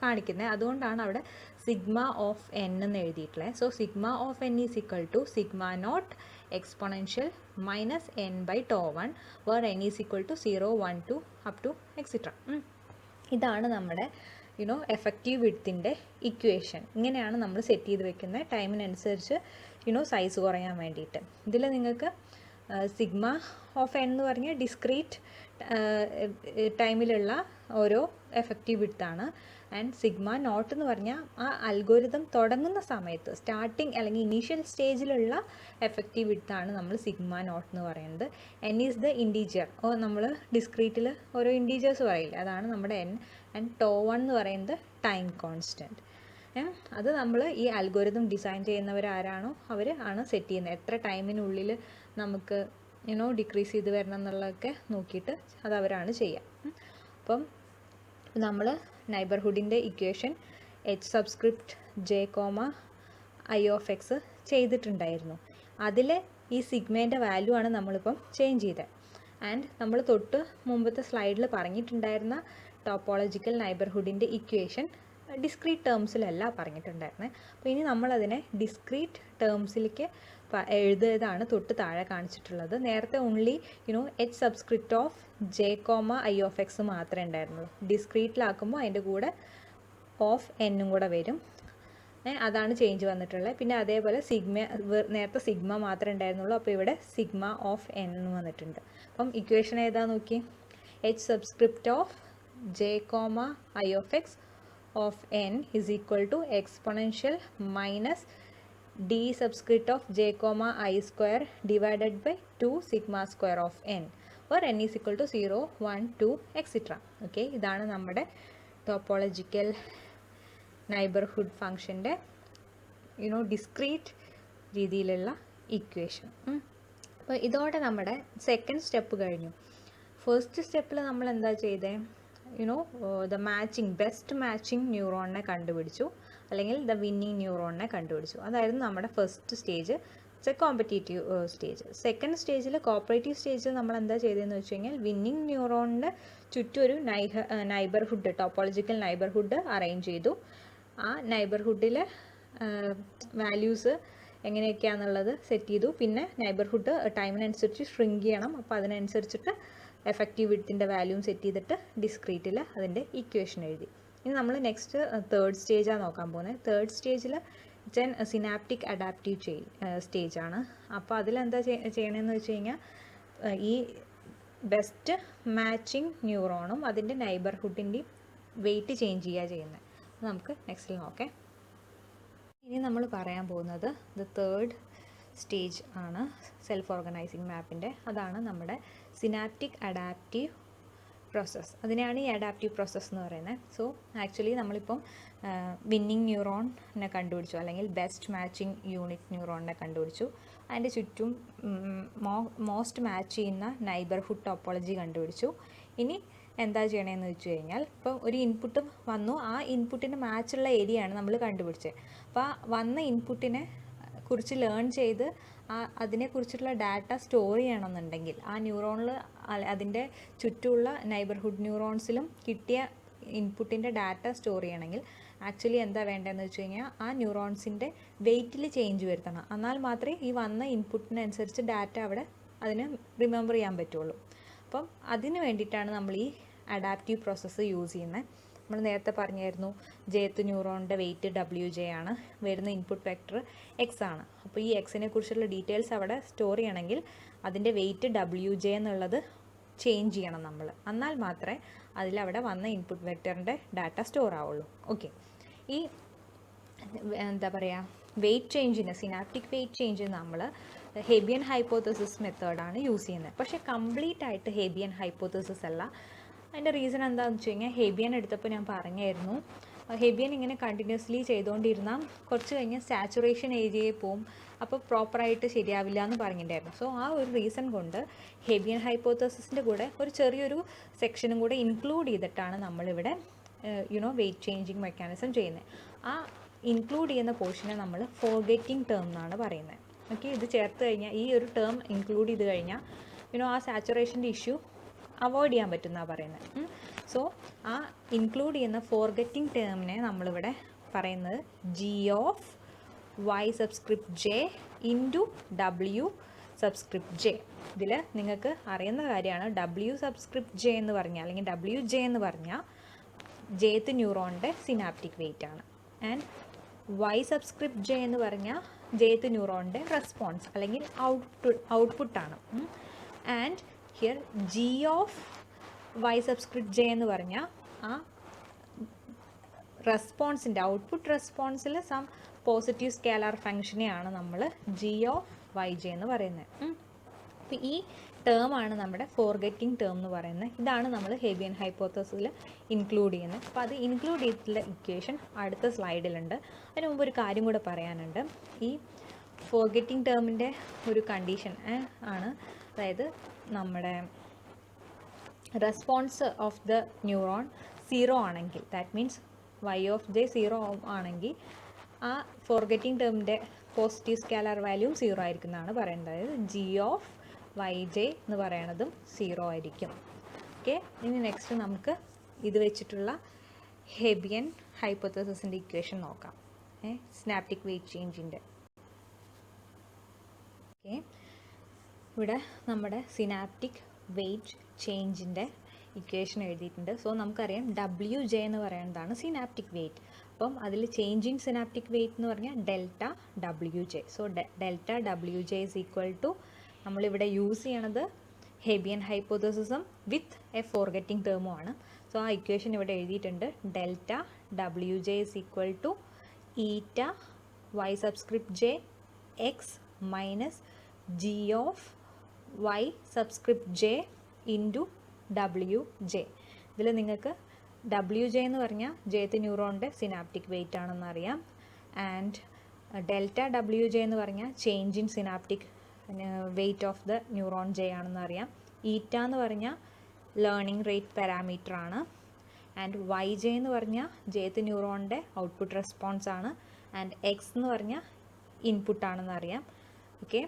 കാണിക്കുന്നത്, അതുകൊണ്ടാണ് അവിടെ സിഗ്മ ഓഫ് n എന്ന് എഴുതിയിട്ടുള്ളത്. So sigma of n is equal to sigma naught exponential minus n/τ1 where n is equal to 0, 1, 2 up to extra. ഇതാണ് നമ്മുടെ എഫക്റ്റീവ് വിഡ്ത്തിൻ്റെ ഇക്വേഷൻ. ഇങ്ങനെയാണ് നമ്മൾ സെറ്റ് ചെയ്ത് വെക്കുന്നത് ടൈമിനനുസരിച്ച് സൈസ് കുറയാൻ വേണ്ടിയിട്ട്. ഇതിൽ നിങ്ങൾക്ക് സിഗ്മ ഓഫ് n എന്ന് പറഞ്ഞാൽ ഡിസ്ക്രീറ്റ് ടൈമിലുള്ള ഓരോ എഫക്റ്റീവ് വിഡ്ത്താണ്. ആൻഡ് സിഗ്മ നോട്ട് എന്ന് പറഞ്ഞാൽ ആ അൽഗോരിതം തുടങ്ങുന്ന സമയത്ത് സ്റ്റാർട്ടിങ് അല്ലെങ്കിൽ ഇനീഷ്യൽ സ്റ്റേജിലുള്ള എഫക്റ്റീവ് വിഡ്ത്താണ് നമ്മൾ സിഗ്മ നോട്ട് എന്ന് പറയുന്നത്. n is the integer. നമ്മൾ ഡിസ്ക്രീറ്റിൽ ഓരോ ഇൻറ്റീജേഴ്സ് പറയില്ലേ, അതാണ് നമ്മുടെ n. ആൻഡ് τ1 എന്ന് പറയുന്നത് ടൈം കോൺസ്റ്റൻറ്റ്. അത് നമ്മൾ ഈ അൽഗോരിതം ഡിസൈൻ ചെയ്യുന്നവരാരാണോ അവർ ആണ് സെറ്റ് ചെയ്യുന്നത്. എത്ര ടൈമിനുള്ളിൽ നമുക്ക് ഡിക്രീസ് ചെയ്ത് വരണം എന്നുള്ളതൊക്കെ നോക്കിയിട്ട് അത് അവരാണ് ചെയ്യുക. അപ്പം നമ്മൾ നൈബർഹുഡിൻ്റെ equation H subscript J, I of X ചെയ്തിട്ടുണ്ടായിരുന്നു. അതിൽ ഈ സിഗ്മേൻ്റെ വാല്യൂ ആണ് നമ്മളിപ്പം ചേഞ്ച് ചെയ്തത്. ആൻഡ് നമ്മൾ തൊട്ട് മുമ്പത്തെ സ്ലൈഡിൽ പറഞ്ഞിട്ടുണ്ടായിരുന്ന ടോപ്പോളജിക്കൽ നൈബർഹുഡിൻ്റെ ഇക്വേഷൻ ഡിസ്ക്രീറ്റ് ടേംസിലല്ല പറഞ്ഞിട്ടുണ്ടായിരുന്നത്. അപ്പോൾ ഇനി നമ്മളതിനെ ഡിസ്ക്രീറ്റ് ടേംസിലേക്ക് എഴുതിയതാണ് തൊട്ട് താഴെ കാണിച്ചിട്ടുള്ളത്. നേരത്തെ only H subscript of J comma I of X മാത്രമേ ഉണ്ടായിരുന്നുള്ളൂ. ഡിസ്ക്രീറ്റിലാക്കുമ്പോൾ അതിൻ്റെ കൂടെ ഓഫ് എന്നും കൂടെ വരും. അതാണ് ചേഞ്ച് വന്നിട്ടുള്ളത്. പിന്നെ അതേപോലെ നേരത്തെ സിഗ്മ മാത്രമേ ഉണ്ടായിരുന്നുള്ളൂ. അപ്പോൾ ഇവിടെ സിഗ്മ ഓഫ് എൻ എന്ന് വന്നിട്ടുണ്ട്. അപ്പം ഇക്വേഷൻ ഏതാ നോക്കി, H subscript of J comma I of X of N is equal to exponential minus D subscript of J comma I square divided by 2 sigma square of N or N is equal to 0, 1, 2 extra. Okay, ഇതാണ് നമ്മുടെ topological neighbourhood ഫംഗ്ഷൻ്റെ discrete രീതിയിലുള്ള equation. അപ്പോൾ ഇതോടെ നമ്മുടെ second step കഴിഞ്ഞു. First സ്റ്റെപ്പിൽ നമ്മൾ എന്താ ചെയ്തത്, ദ ബെസ്റ്റ് മാച്ചിങ് ന്യൂറോണിനെ കണ്ടുപിടിച്ചു, അല്ലെങ്കിൽ ദ വിന്നിങ് ന്യൂറോണിനെ കണ്ടുപിടിച്ചു. അതായിരുന്നു നമ്മുടെ first stage, competitive stage. Second സ്റ്റേജിൽ, കോപ്പറേറ്റീവ് സ്റ്റേജിൽ നമ്മൾ എന്താ ചെയ്തതെന്ന് വെച്ച് കഴിഞ്ഞാൽ വിന്നിങ് ന്യൂറോണിന് ചുറ്റും ഒരു നൈബർഹുഡ്, ടോപ്പോളജിക്കൽ നൈബർഹുഡ് അറേഞ്ച് ചെയ്തു. ആ നൈബർഹുഡിലെ വാല്യൂസ് എങ്ങനെയൊക്കെയാണെന്നുള്ളത് സെറ്റ് ചെയ്തു. പിന്നെ നൈബർഹുഡ് ടൈമിനനുസരിച്ച് ഷ്രിങ്ക് ചെയ്യണം. അപ്പോൾ അതിനനുസരിച്ചിട്ട് എഫക്റ്റീവ് വിഡ്ത്തിൻ്റെ വാല്യൂം സെറ്റ് ചെയ്തിട്ട് ഡിസ്ക്രീറ്റിൽ അതിൻ്റെ ഇക്വേഷൻ എഴുതി. ഇനി നമ്മൾ നെക്സ്റ്റ് തേർഡ് സ്റ്റേജാണ് നോക്കാൻ പോകുന്നത്. തേർഡ് സ്റ്റേജിൽ സിനാപ്റ്റിക് അഡാപ്റ്റീവ് സ്റ്റേജാണ്. അപ്പോൾ അതിലെന്താ ചെയ്യണമെന്ന് വെച്ച് കഴിഞ്ഞാൽ ഈ ബെസ്റ്റ് മാച്ചിങ് ന്യൂറോണും അതിൻ്റെ നൈബർഹുഡിൻ്റെയും വെയിറ്റ് ചേഞ്ച് ചെയ്യുന്നത്. നമുക്ക് നെക്സ്റ്റിൽ നോക്കാം. ഇനി നമ്മൾ പറയാൻ പോകുന്നത് ദ തേർഡ് സ്റ്റേജ് ആണ് സെൽഫ് ഓർഗനൈസിങ് മാപ്പിൻ്റെ. അതാണ് നമ്മുടെ സിനാപ്റ്റിക് അഡാപ്റ്റീവ് പ്രോസസ്സ്. അതിനെയാണ് ഈ അഡാപ്റ്റീവ് പ്രോസസ്സ് എന്ന് പറയുന്നത്. സോ ആക്ച്വലി നമ്മളിപ്പം വിന്നിങ് ന്യൂറോണിനെ കണ്ടുപിടിച്ചു, അല്ലെങ്കിൽ ബെസ്റ്റ് മാച്ചിങ് യൂണിറ്റ് ന്യൂറോണിനെ കണ്ടുപിടിച്ചു. അതിൻ്റെ ചുറ്റും മോസ്റ്റ് മാച്ച് ചെയ്യുന്ന നൈബർഹുഡ് ടോപ്പോളജി കണ്ടുപിടിച്ചു. ഇനി എന്താ ചെയ്യണമെന്ന് വെച്ച് കഴിഞ്ഞാൽ, ഇപ്പോൾ ഒരു ഇൻപുട്ട് വന്നു, ആ ഇൻപുട്ടിന് മാച്ചുള്ള ഏരിയയാണ് നമ്മൾ കണ്ടുപിടിച്ചത്. അപ്പോൾ വന്ന ഇൻപുട്ടിനെ കുറിച്ച് ലേൺ ചെയ്ത് അതിനെക്കുറിച്ചുള്ള ഡാറ്റ സ്റ്റോർ ചെയ്യണമെന്നുണ്ടെങ്കിൽ ആ ന്യൂറോണിൽ, അതിൻ്റെ ചുറ്റുമുള്ള നൈബർഹുഡ് ന്യൂറോൺസിലും കിട്ടിയ ഇൻപുട്ടിൻ്റെ ഡാറ്റ സ്റ്റോർ ചെയ്യണമെങ്കിൽ ആക്ച്വലി എന്താ വേണ്ടതെന്ന് വെച്ച് കഴിഞ്ഞാൽ ആ ന്യൂറോൺസിൻ്റെ വെയ്റ്റിൽ ചേഞ്ച് വരുത്തണം. എന്നാൽ മാത്രമേ ഈ വന്ന ഇൻപുട്ടിനനുസരിച്ച് ഡാറ്റ അവിടെ അതിന് റിമെമ്പർ ചെയ്യാൻ പറ്റുള്ളൂ. അപ്പം അതിന് വേണ്ടിയിട്ടാണ് നമ്മൾ ഈ അഡാപ്റ്റീവ് പ്രോസസ്സ് യൂസ് ചെയ്യുന്നത്. നമ്മൾ നേരത്തെ പറഞ്ഞായിരുന്നു ജേത്ത് ന്യൂറോണിൻ്റെ വെയിറ്റ് WJ ആണ്, വരുന്ന ഇൻപുട്ട് വെക്ടർ X ആണ്. അപ്പോൾ ഈ എക്സിനെ കുറിച്ചുള്ള ഡീറ്റെയിൽസ് അവിടെ സ്റ്റോർ ചെയ്യണമെങ്കിൽ അതിൻ്റെ വെയിറ്റ് WJ എന്നുള്ളത് ചേഞ്ച് ചെയ്യണം നമ്മൾ. എന്നാൽ മാത്രമേ അതിലവിടെ വന്ന ഇൻപുട്ട് വെക്ടറിൻ്റെ ഡാറ്റ സ്റ്റോർ ആവുള്ളൂ. ഓക്കെ, ഈ എന്താ പറയുക, വെയിറ്റ് ചേഞ്ചിന്, സിനാപ്റ്റിക് വെയിറ്റ് ചേഞ്ചിന് നമ്മൾ ഹെബിയൻ ഹൈപ്പോത്തസിസ് മെത്തേഡാണ് യൂസ് ചെയ്യുന്നത്. പക്ഷേ കംപ്ലീറ്റ് ആയിട്ട് ഹെബിയൻ ഹൈപ്പോത്തസിസ് അല്ല. അതിൻ്റെ റീസൺ എന്താണെന്ന് വെച്ച് കഴിഞ്ഞാൽ, ഹെബിയൻ എടുത്തപ്പോൾ ഞാൻ പറഞ്ഞായിരുന്നു, ഹെബിയൻ ഇങ്ങനെ കണ്ടിന്യൂസ്ലി ചെയ്തുകൊണ്ടിരുന്നാൽ കുറച്ച് കഴിഞ്ഞ് സാച്ചുറേഷൻ ഏരിയയിൽ പോവും, അപ്പോൾ പ്രോപ്പറായിട്ട് ശരിയാവില്ല എന്ന് പറഞ്ഞിട്ടുണ്ടായിരുന്നു. സോ ആ ഒരു റീസൺ കൊണ്ട് ഹെബിയൻ ഹൈപ്പോത്തസിസിൻ്റെ കൂടെ ഒരു ചെറിയൊരു സെക്ഷനും കൂടെ ഇൻക്ലൂഡ് ചെയ്തിട്ടാണ് നമ്മളിവിടെ വെയിറ്റ് ചേഞ്ചിങ് മെക്കാനിസം ചെയ്യുന്നത്. ആ ഇൻക്ലൂഡ് ചെയ്യുന്ന പോർഷനെ നമ്മൾ ഫോർഗെറ്റിംഗ് ടേം എന്നാണ് പറയുന്നത്. ഓക്കെ, ഇത് ചേർത്ത് കഴിഞ്ഞാൽ, ഈ ഒരു ടേം ഇൻക്ലൂഡ് ചെയ്ത് കഴിഞ്ഞാൽ ആ സാച്ചുറേഷൻ്റെ ഇഷ്യൂ അവോയ്ഡ് ചെയ്യാൻ പറ്റുമെന്നാണ് പറയുന്നത്. സോ ആ ഇൻക്ലൂഡ് ചെയ്യുന്ന ഫോർഗെറ്റിംഗ് ടേമിനെ നമ്മളിവിടെ പറയുന്നത് G(y) subscript J into W subscript J. ഇതിൽ നിങ്ങൾക്ക് അറിയുന്ന കാര്യമാണ്, W സബ്സ്ക്രിപ്റ്റ് J എന്ന് പറഞ്ഞാൽ, അല്ലെങ്കിൽ WJ എന്ന് പറഞ്ഞാൽ ജേത്ത് ന്യൂറോണിൻ്റെ സിനാപ്റ്റിക് വെയിറ്റ് ആണ്. ആൻഡ് Y സബ്സ്ക്രിപ്റ്റ് J എന്ന് പറഞ്ഞാൽ ജേത്ത് ന്യൂറോണിൻ്റെ റെസ്പോൺസ് അല്ലെങ്കിൽ ഔട്ട്പുട്ടാണ്. And here G(y) subscript J എന്ന് പറഞ്ഞാൽ ആ റെസ്പോൺസിൻ്റെ, ഔട്ട്പുട്ട് റെസ്പോൺസിൽ സം പോസിറ്റീവ് സ്കേലാർ ഫംഗ്ഷനെയാണ് നമ്മൾ G(yj) എന്ന് പറയുന്നത്. അപ്പോൾ ഈ ടേമാണ് നമ്മുടെ ഫോർഗെറ്റിംഗ് ടേം എന്ന് പറയുന്നത്. ഇതാണ് നമ്മൾ ഹെബിയൻ ഹൈപ്പോത്തസിസിൽ ഇൻക്ലൂഡ് ചെയ്യുന്നത്. അപ്പോൾ അത് ഇൻക്ലൂഡ് ചെയ്തിട്ടുള്ള ഇക്വേഷൻ അടുത്ത സ്ലൈഡിലുണ്ട്. അതിന് മുമ്പ് ഒരു കാര്യം കൂടെ പറയാനുണ്ട്. ഈ ഫോർഗെറ്റിംഗ് ടേമിൻ്റെ ഒരു കണ്ടീഷൻ ആണ്, അതായത് നമ്മുടെ റെസ്പോൺസ് ഓഫ് ദ ന്യൂറോൺ 0 ആണെങ്കിൽ, ദാറ്റ് മീൻസ് y(j) 0 ആണെങ്കിൽ ആ ഫോർഗെറ്റിംഗ് ടേമിൻ്റെ പോസിറ്റീവ് സ്കാലർ വാല്യൂ 0 ആയിരിക്കും എന്നാണ് പറയുന്നത്. അതായത് ജി ഓഫ് വൈ ജെ എന്ന് പറയണതും 0 ആയിരിക്കും. ഓക്കെ, ഇനി നെക്സ്റ്റ് നമുക്ക് ഇത് വെച്ചിട്ടുള്ള ഹെബിയൻ ഹൈപ്പോത്തസിസിൻ്റെ ഇക്വേഷൻ നോക്കാം. സിനാപ്റ്റിക് വെയിറ്റ് ചേഞ്ചിൻ്റെ. ഓക്കെ, ഇവിടെ നമ്മുടെ സിനാപ്റ്റിക് വെയിറ്റ് ചേഞ്ചിൻ്റെ ഇക്വേഷൻ എഴുതിയിട്ടുണ്ട്. സോ നമുക്കറിയാം ഡബ്ല്യു ജെ എന്ന് പറയുന്നതാണ് സിനാപ്റ്റിക് വെയിറ്റ്. അപ്പം അതിൽ ചേഞ്ച് ഇൻ സിനാപ്റ്റിക് വെയിറ്റ് എന്ന് പറഞ്ഞാൽ delta W J. So delta W J is equal to, നമ്മളിവിടെ യൂസ് ചെയ്യണത് ഹെബിയൻ ഹൈപ്പോത്തസിസും വിത്ത് എ ഫോർഗെറ്റിംഗ് ടേമും ആണ്. സോ ആ ഇക്വേഷൻ ഇവിടെ എഴുതിയിട്ടുണ്ട്. Delta W J is equal to eta Y subscript J X minus G of Y subscript J into W J. ഇതിൽ നിങ്ങൾക്ക് ഡബ്ല്യു ജെ എന്ന് പറഞ്ഞാൽ ജെത്ത് ന്യൂറോണിൻ്റെ സിനാപ്റ്റിക് വെയിറ്റ് ആണെന്ന് അറിയാം. ആൻഡ് ഡെൽറ്റ ഡബ്ല്യു ജെ എന്ന് പറഞ്ഞാൽ change in synaptic weight of the neuron J ആണെന്ന് അറിയാം. ഈറ്റ എന്ന് പറഞ്ഞാൽ ലേണിംഗ് റേറ്റ് പാരാമീറ്റർ ആണ്. ആൻഡ് വൈ ജെ എന്ന് പറഞ്ഞാൽ ജെത്ത് ന്യൂറോണിൻ്റെ ഔട്ട്പുട്ട് റെസ്പോൺസ് ആണ്. ആൻഡ് എക്സ് എന്ന് പറഞ്ഞാൽ ഇൻപുട്ടാണെന്ന് അറിയാം. Okay,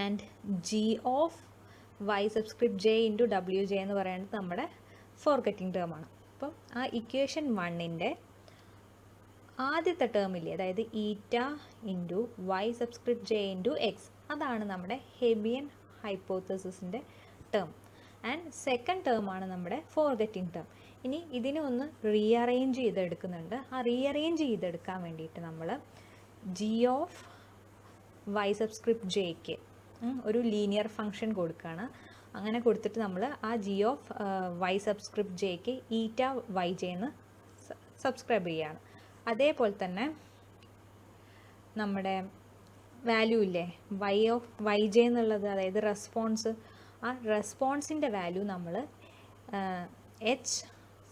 and G of Y subscript J into W J എന്ന് പറയുന്നത് നമ്മുടെ ഫോർഗെറ്റിംഗ് ടേമാണ്. അപ്പം ആ ഇക്വേഷൻ 1ൻ്റെ ആദ്യത്തെ ടേമില്ലേ, അതായത് eta into Y subscript J into X, അതാണ് നമ്മുടെ ഹെബിയൻ ഹൈപ്പോത്തസിസിൻ്റെ ടേം. ആൻഡ് സെക്കൻഡ് ടേമാണ് നമ്മുടെ ഫോർഗെറ്റിംഗ് ടേം. ഇനി ഇതിനെ ഒന്ന് റീഅറേഞ്ച് ചെയ്തെടുക്കുന്നുണ്ട്. ആ റീഅറേഞ്ച് ചെയ്തെടുക്കാൻ വേണ്ടിയിട്ട് നമ്മൾ ജി ഓഫ് വൈ സബ്സ്ക്രിപ്റ്റ് ജെക്ക് ഒരു ലീനിയർ ഫംഗ്ഷൻ കൊടുക്കുകയാണ്. അങ്ങനെ കൊടുത്തിട്ട് നമ്മൾ ആ ജി ഓഫ് വൈ സബ്സ്ക്രിപ്റ്റ് ജെക്ക് ഈറ്റ വൈ ജെ എന്ന് സബ്സ്ക്രൈബ് ചെയ്യുകയാണ്. അതേപോലെ തന്നെ നമ്മുടെ വാല്യൂ ഇല്ലേ, വൈ ഓഫ് വൈ ജെ എന്നുള്ളത്, അതായത് റെസ്പോൺസ്, ആ റെസ്പോൺസിൻ്റെ വാല്യൂ നമ്മൾ H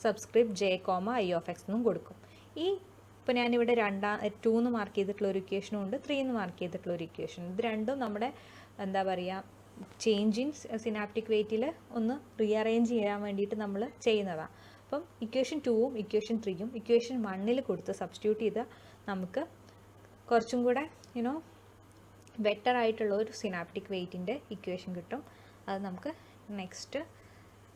subscript J comma I of X എന്നും കൊടുക്കും. ഈ ഇപ്പോൾ ഞാനിവിടെ 2 എന്ന് മാർക്ക് ചെയ്തിട്ടുള്ള ഒരു ഇക്വേഷനും ഉണ്ട്, 3 എന്ന് മാർക്ക് ചെയ്തിട്ടുള്ള ഒരു ഇക്വേഷൻ. ഇത് രണ്ടും നമ്മുടെ എന്താ പറയുക, ചേഞ്ച് ഇൻ സിനാപ്റ്റിക് വെയിറ്റിൽ ഒന്ന് റീഅറേഞ്ച് ചെയ്യാൻ വേണ്ടിയിട്ട് നമ്മൾ ചെയ്യുന്നതാണ്. അപ്പം ഇക്വേഷൻ 2ഉം ഇക്വേഷൻ 3ഉം ഇക്വേഷൻ 1ൽ കൊടുത്ത് സബ്സ്റ്റിറ്റ്യൂട്ട് ചെയ്താൽ നമുക്ക് കുറച്ചും കൂടെ ബെറ്റർ ആയിട്ടുള്ള ഒരു സിനാപ്റ്റിക് വെയിറ്റിൻ്റെ ഇക്വേഷൻ കിട്ടും. അത് നമുക്ക് നെക്സ്റ്റ്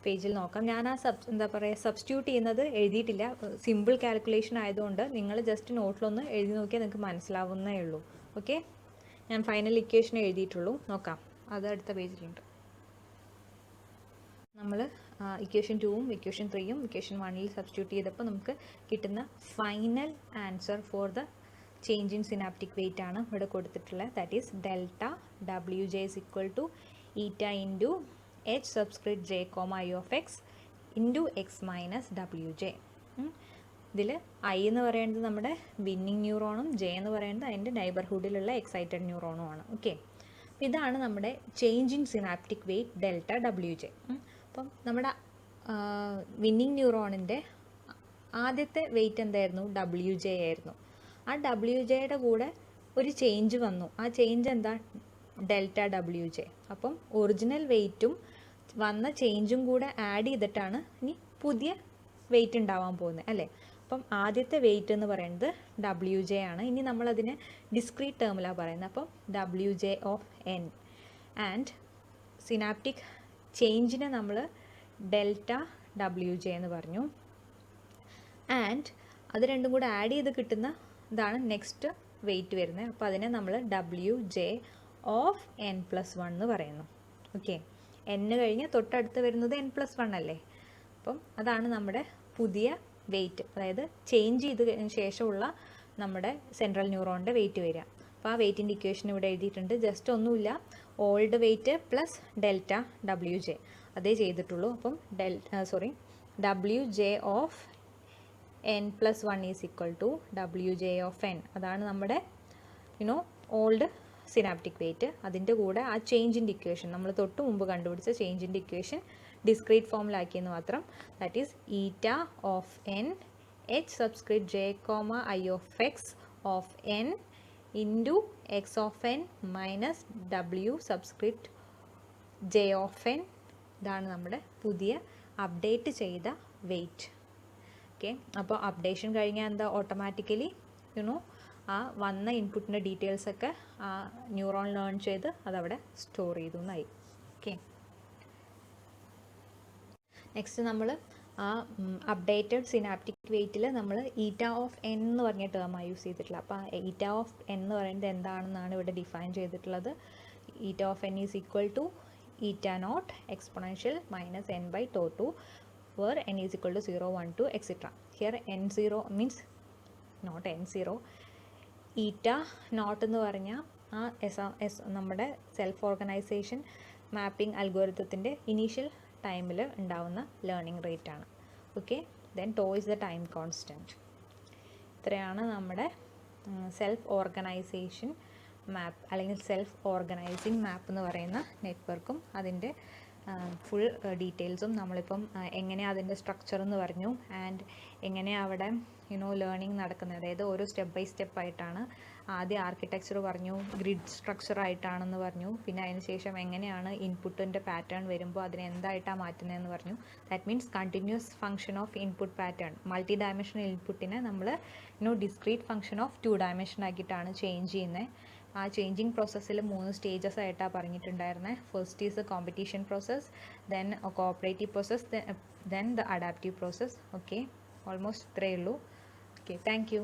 പേജിൽ നോക്കാം. ഞാൻ ആ സബ്സ്റ്റിറ്റ്യൂട്ട് ചെയ്യുന്നത് എഴുതിയിട്ടില്ല. സിമ്പിൾ കാൽക്കുലേഷൻ ആയതുകൊണ്ട് നിങ്ങൾ ജസ്റ്റ് നോട്ടിലൊന്ന് എഴുതി നോക്കിയാൽ നിങ്ങൾക്ക് മനസ്സിലാവുന്നേ ഉള്ളൂ. ഓക്കെ, ഞാൻ ഫൈനൽ ഇക്വേഷൻ എഴുതിയിട്ടുള്ളൂ. നോക്കാം, അത് അടുത്ത പേജിലുണ്ട്. നമ്മൾ ഇക്വേഷൻ 2ഉം ഇക്വേഷൻ 3ഉം ഇക്വേഷൻ 1ൽ സബ്സ്റ്റിറ്റ്യൂട്ട് ചെയ്തപ്പോൾ നമുക്ക് കിട്ടുന്ന final answer for the change in synaptic weight ആണ് ഇവിടെ കൊടുത്തിട്ടുള്ളത്. That is delta W J is equal to eta into H subscript J comma I of X into X minus W J. ഇതിൽ I എന്ന് പറയുന്നത് നമ്മുടെ winning ന്യൂറോണും J എന്ന് പറയുന്നത് അതിൻ്റെ നൈബർഹുഡിലുള്ള എക്സൈറ്റഡ് ന്യൂറോണുമാണ്. ഓക്കെ, ഇതാണ് നമ്മുടെ change in synaptic weight delta W J. അപ്പം നമ്മുടെ വിന്നിങ് ന്യൂറോണിൻ്റെ ആദ്യത്തെ വെയിറ്റ് എന്തായിരുന്നു? ഡബ്ല്യു ജെ ആയിരുന്നു. ആ ഡബ്ല്യു ജെയുടെ കൂടെ ഒരു ചേഞ്ച് വന്നു. ആ ചേഞ്ച് എന്താ? Delta W J. അപ്പം ഒറിജിനൽ വെയിറ്റും വന്ന ചേഞ്ചും കൂടെ ആഡ് ചെയ്തിട്ടാണ് ഇനി പുതിയ വെയിറ്റ് ഉണ്ടാവാൻ പോകുന്നത് അല്ലേ. അപ്പം ആദ്യത്തെ വെയിറ്റ് എന്ന് പറയുന്നത് ഡബ്ല്യു ജെ ആണ്. ഇനി നമ്മളതിനെ ഡിസ്ക്രീറ്റ് ടേമിലാണ് പറയുന്നത്. അപ്പം W J of N and synaptic ചേഞ്ചിനെ നമ്മൾ ഡെൽറ്റ ഡബ്ല്യു ജെ എന്ന് പറഞ്ഞു. ആൻഡ് അത് രണ്ടും കൂടെ ആഡ് ചെയ്ത് കിട്ടുന്ന ഇതാണ് നെക്സ്റ്റ് വെയിറ്റ് വരുന്നത്. അപ്പോൾ അതിനെ നമ്മൾ W J of N plus 1 എന്ന് പറയുന്നു. ഓക്കെ, n കഴിഞ്ഞ് തൊട്ടടുത്ത് വരുന്നത് n+1 അല്ലേ. അപ്പം അതാണ് നമ്മുടെ പുതിയ വെയിറ്റ്, അതായത് ചേഞ്ച് ചെയ്തതിന് ശേഷമുള്ള നമ്മുടെ സെൻട്രൽ ന്യൂറോണിൻ്റെ വെയിറ്റ് വരിക. അപ്പോൾ ആ വെയിറ്റിൻ്റെ ഇക്വേഷൻ ഇവിടെ എഴുതിയിട്ടുണ്ട്. ജസ്റ്റ് ഒന്നുമില്ല, old weight plus delta W J അതേ ചെയ്തിട്ടുള്ളൂ. അപ്പം W J of n+1 is equal to W J of N. അതാണ് നമ്മുടെ ഓൾഡ് സിനാപ്റ്റിക് വെയിറ്റ്. അതിൻ്റെ കൂടെ ആ ചേഞ്ചിൻ്റെ ഇക്വേഷൻ നമ്മൾ തൊട്ട് മുമ്പ് കണ്ടുപിടിച്ച ചേഞ്ചിൻ്റെ ഇക്വേഷൻ ഡിസ്ക്രീറ്റ് ഫോമിലാക്കിയെന്ന് മാത്രം. ദാറ്റ് ഈസ് ഈറ്റ of N H subscript J comma I of X of N into X of N minus W subscript J of N. ഇതാണ് നമ്മുടെ പുതിയ അപ്ഡേറ്റ് ചെയ്ത വെയിറ്റ്. ഓക്കെ, അപ്പോൾ അപ്ഡേഷൻ കഴിഞ്ഞാൽ എന്താ, ഓട്ടോമാറ്റിക്കലി ആ വന്ന ഇൻപുട്ടിൻ്റെ ഡീറ്റെയിൽസൊക്കെ ആ ന്യൂറോൺ ലേൺ ചെയ്ത് അതവിടെ സ്റ്റോർ ചെയ്തു എന്നായി. ഓക്കെ, നെക്സ്റ്റ് നമ്മൾ ആ അപ്ഡേറ്റഡ് സിനാപ്റ്റിക് വെയ്റ്റിൽ നമ്മൾ ഈറ്റ ഓഫ് എൻ എന്ന് പറഞ്ഞ ടേമാണ് യൂസ് ചെയ്തിട്ടുള്ളത്. അപ്പോൾ ഈറ്റ ഓഫ് എൻ എന്ന് പറയുന്നത് എന്താണെന്നാണ് ഇവിടെ ഡിഫൈൻ ചെയ്തിട്ടുള്ളത്. Eta of n is equal to eta naught exponential minus n by tau two where n is equal to 0, 1, 2, etc. Here n0 means not n0. ഈറ്റ നോട്ട് എന്ന് പറഞ്ഞാൽ ആ നമ്മുടെ സെൽഫ് ഓർഗനൈസേഷൻ മാപ്പിംഗ് അൽഗോരിതത്തിൻ്റെ ഇനീഷ്യൽ ടൈമിൽ ഉണ്ടാവുന്ന learning rate ആണ്. Okay, then to is the time constant. ഇത്രയാണ് നമ്മുടെ സെൽഫ് ഓർഗനൈസേഷൻ മാപ്പ് അല്ലെങ്കിൽ സെൽഫ് ഓർഗനൈസിങ് മാപ്പ് എന്ന് പറയുന്ന നെറ്റ്വർക്കും അതിൻ്റെ ഫുൾ ഡീറ്റെയിൽസും നമ്മളിപ്പം എങ്ങനെയാണ് അതിൻ്റെ സ്ട്രക്ചർ എന്ന് പറഞ്ഞു, ആൻഡ് എങ്ങനെയാണ് അവിടെ ലേണിംഗ് നടക്കുന്നത്, അതായത് ഓരോ സ്റ്റെപ്പ് ബൈ സ്റ്റെപ്പ് ആയിട്ടാണ്. ആദ്യം ആർക്കിടെക്ചർ പറഞ്ഞു, ഗ്രിഡ് സ്ട്രക്ചർ ആയിട്ടാണെന്ന് പറഞ്ഞു, പിന്നെ അതിന് ശേഷം എങ്ങനെയാണ് ഇൻപുട്ടിൻ്റെ പാറ്റേൺ വരുമ്പോൾ അതിനെ എന്തായിട്ടാണ് മാറ്റുന്നതെന്ന് പറഞ്ഞു. That means continuous function of input pattern. Multi dimensional ഇൻപുട്ടിനെ നമ്മൾ ഡിസ്ക്രീറ്റ് ഫംഗ്ഷൻ ഓഫ് 2 ഡയമെൻഷൻ ആക്കിയിട്ടാണ് ചേഞ്ച് ചെയ്യുന്നത്. ആ ചേഞ്ചിങ് പ്രോസസ്സിൽ 3 സ്റ്റേജസ് ആയിട്ടാണ് പറഞ്ഞിട്ടുണ്ടായിരുന്നത്. First is the competition process, then cooperative process, then the adaptive process. Okay, almost ഇത്രയേ ഉള്ളൂ. Okay, thank U.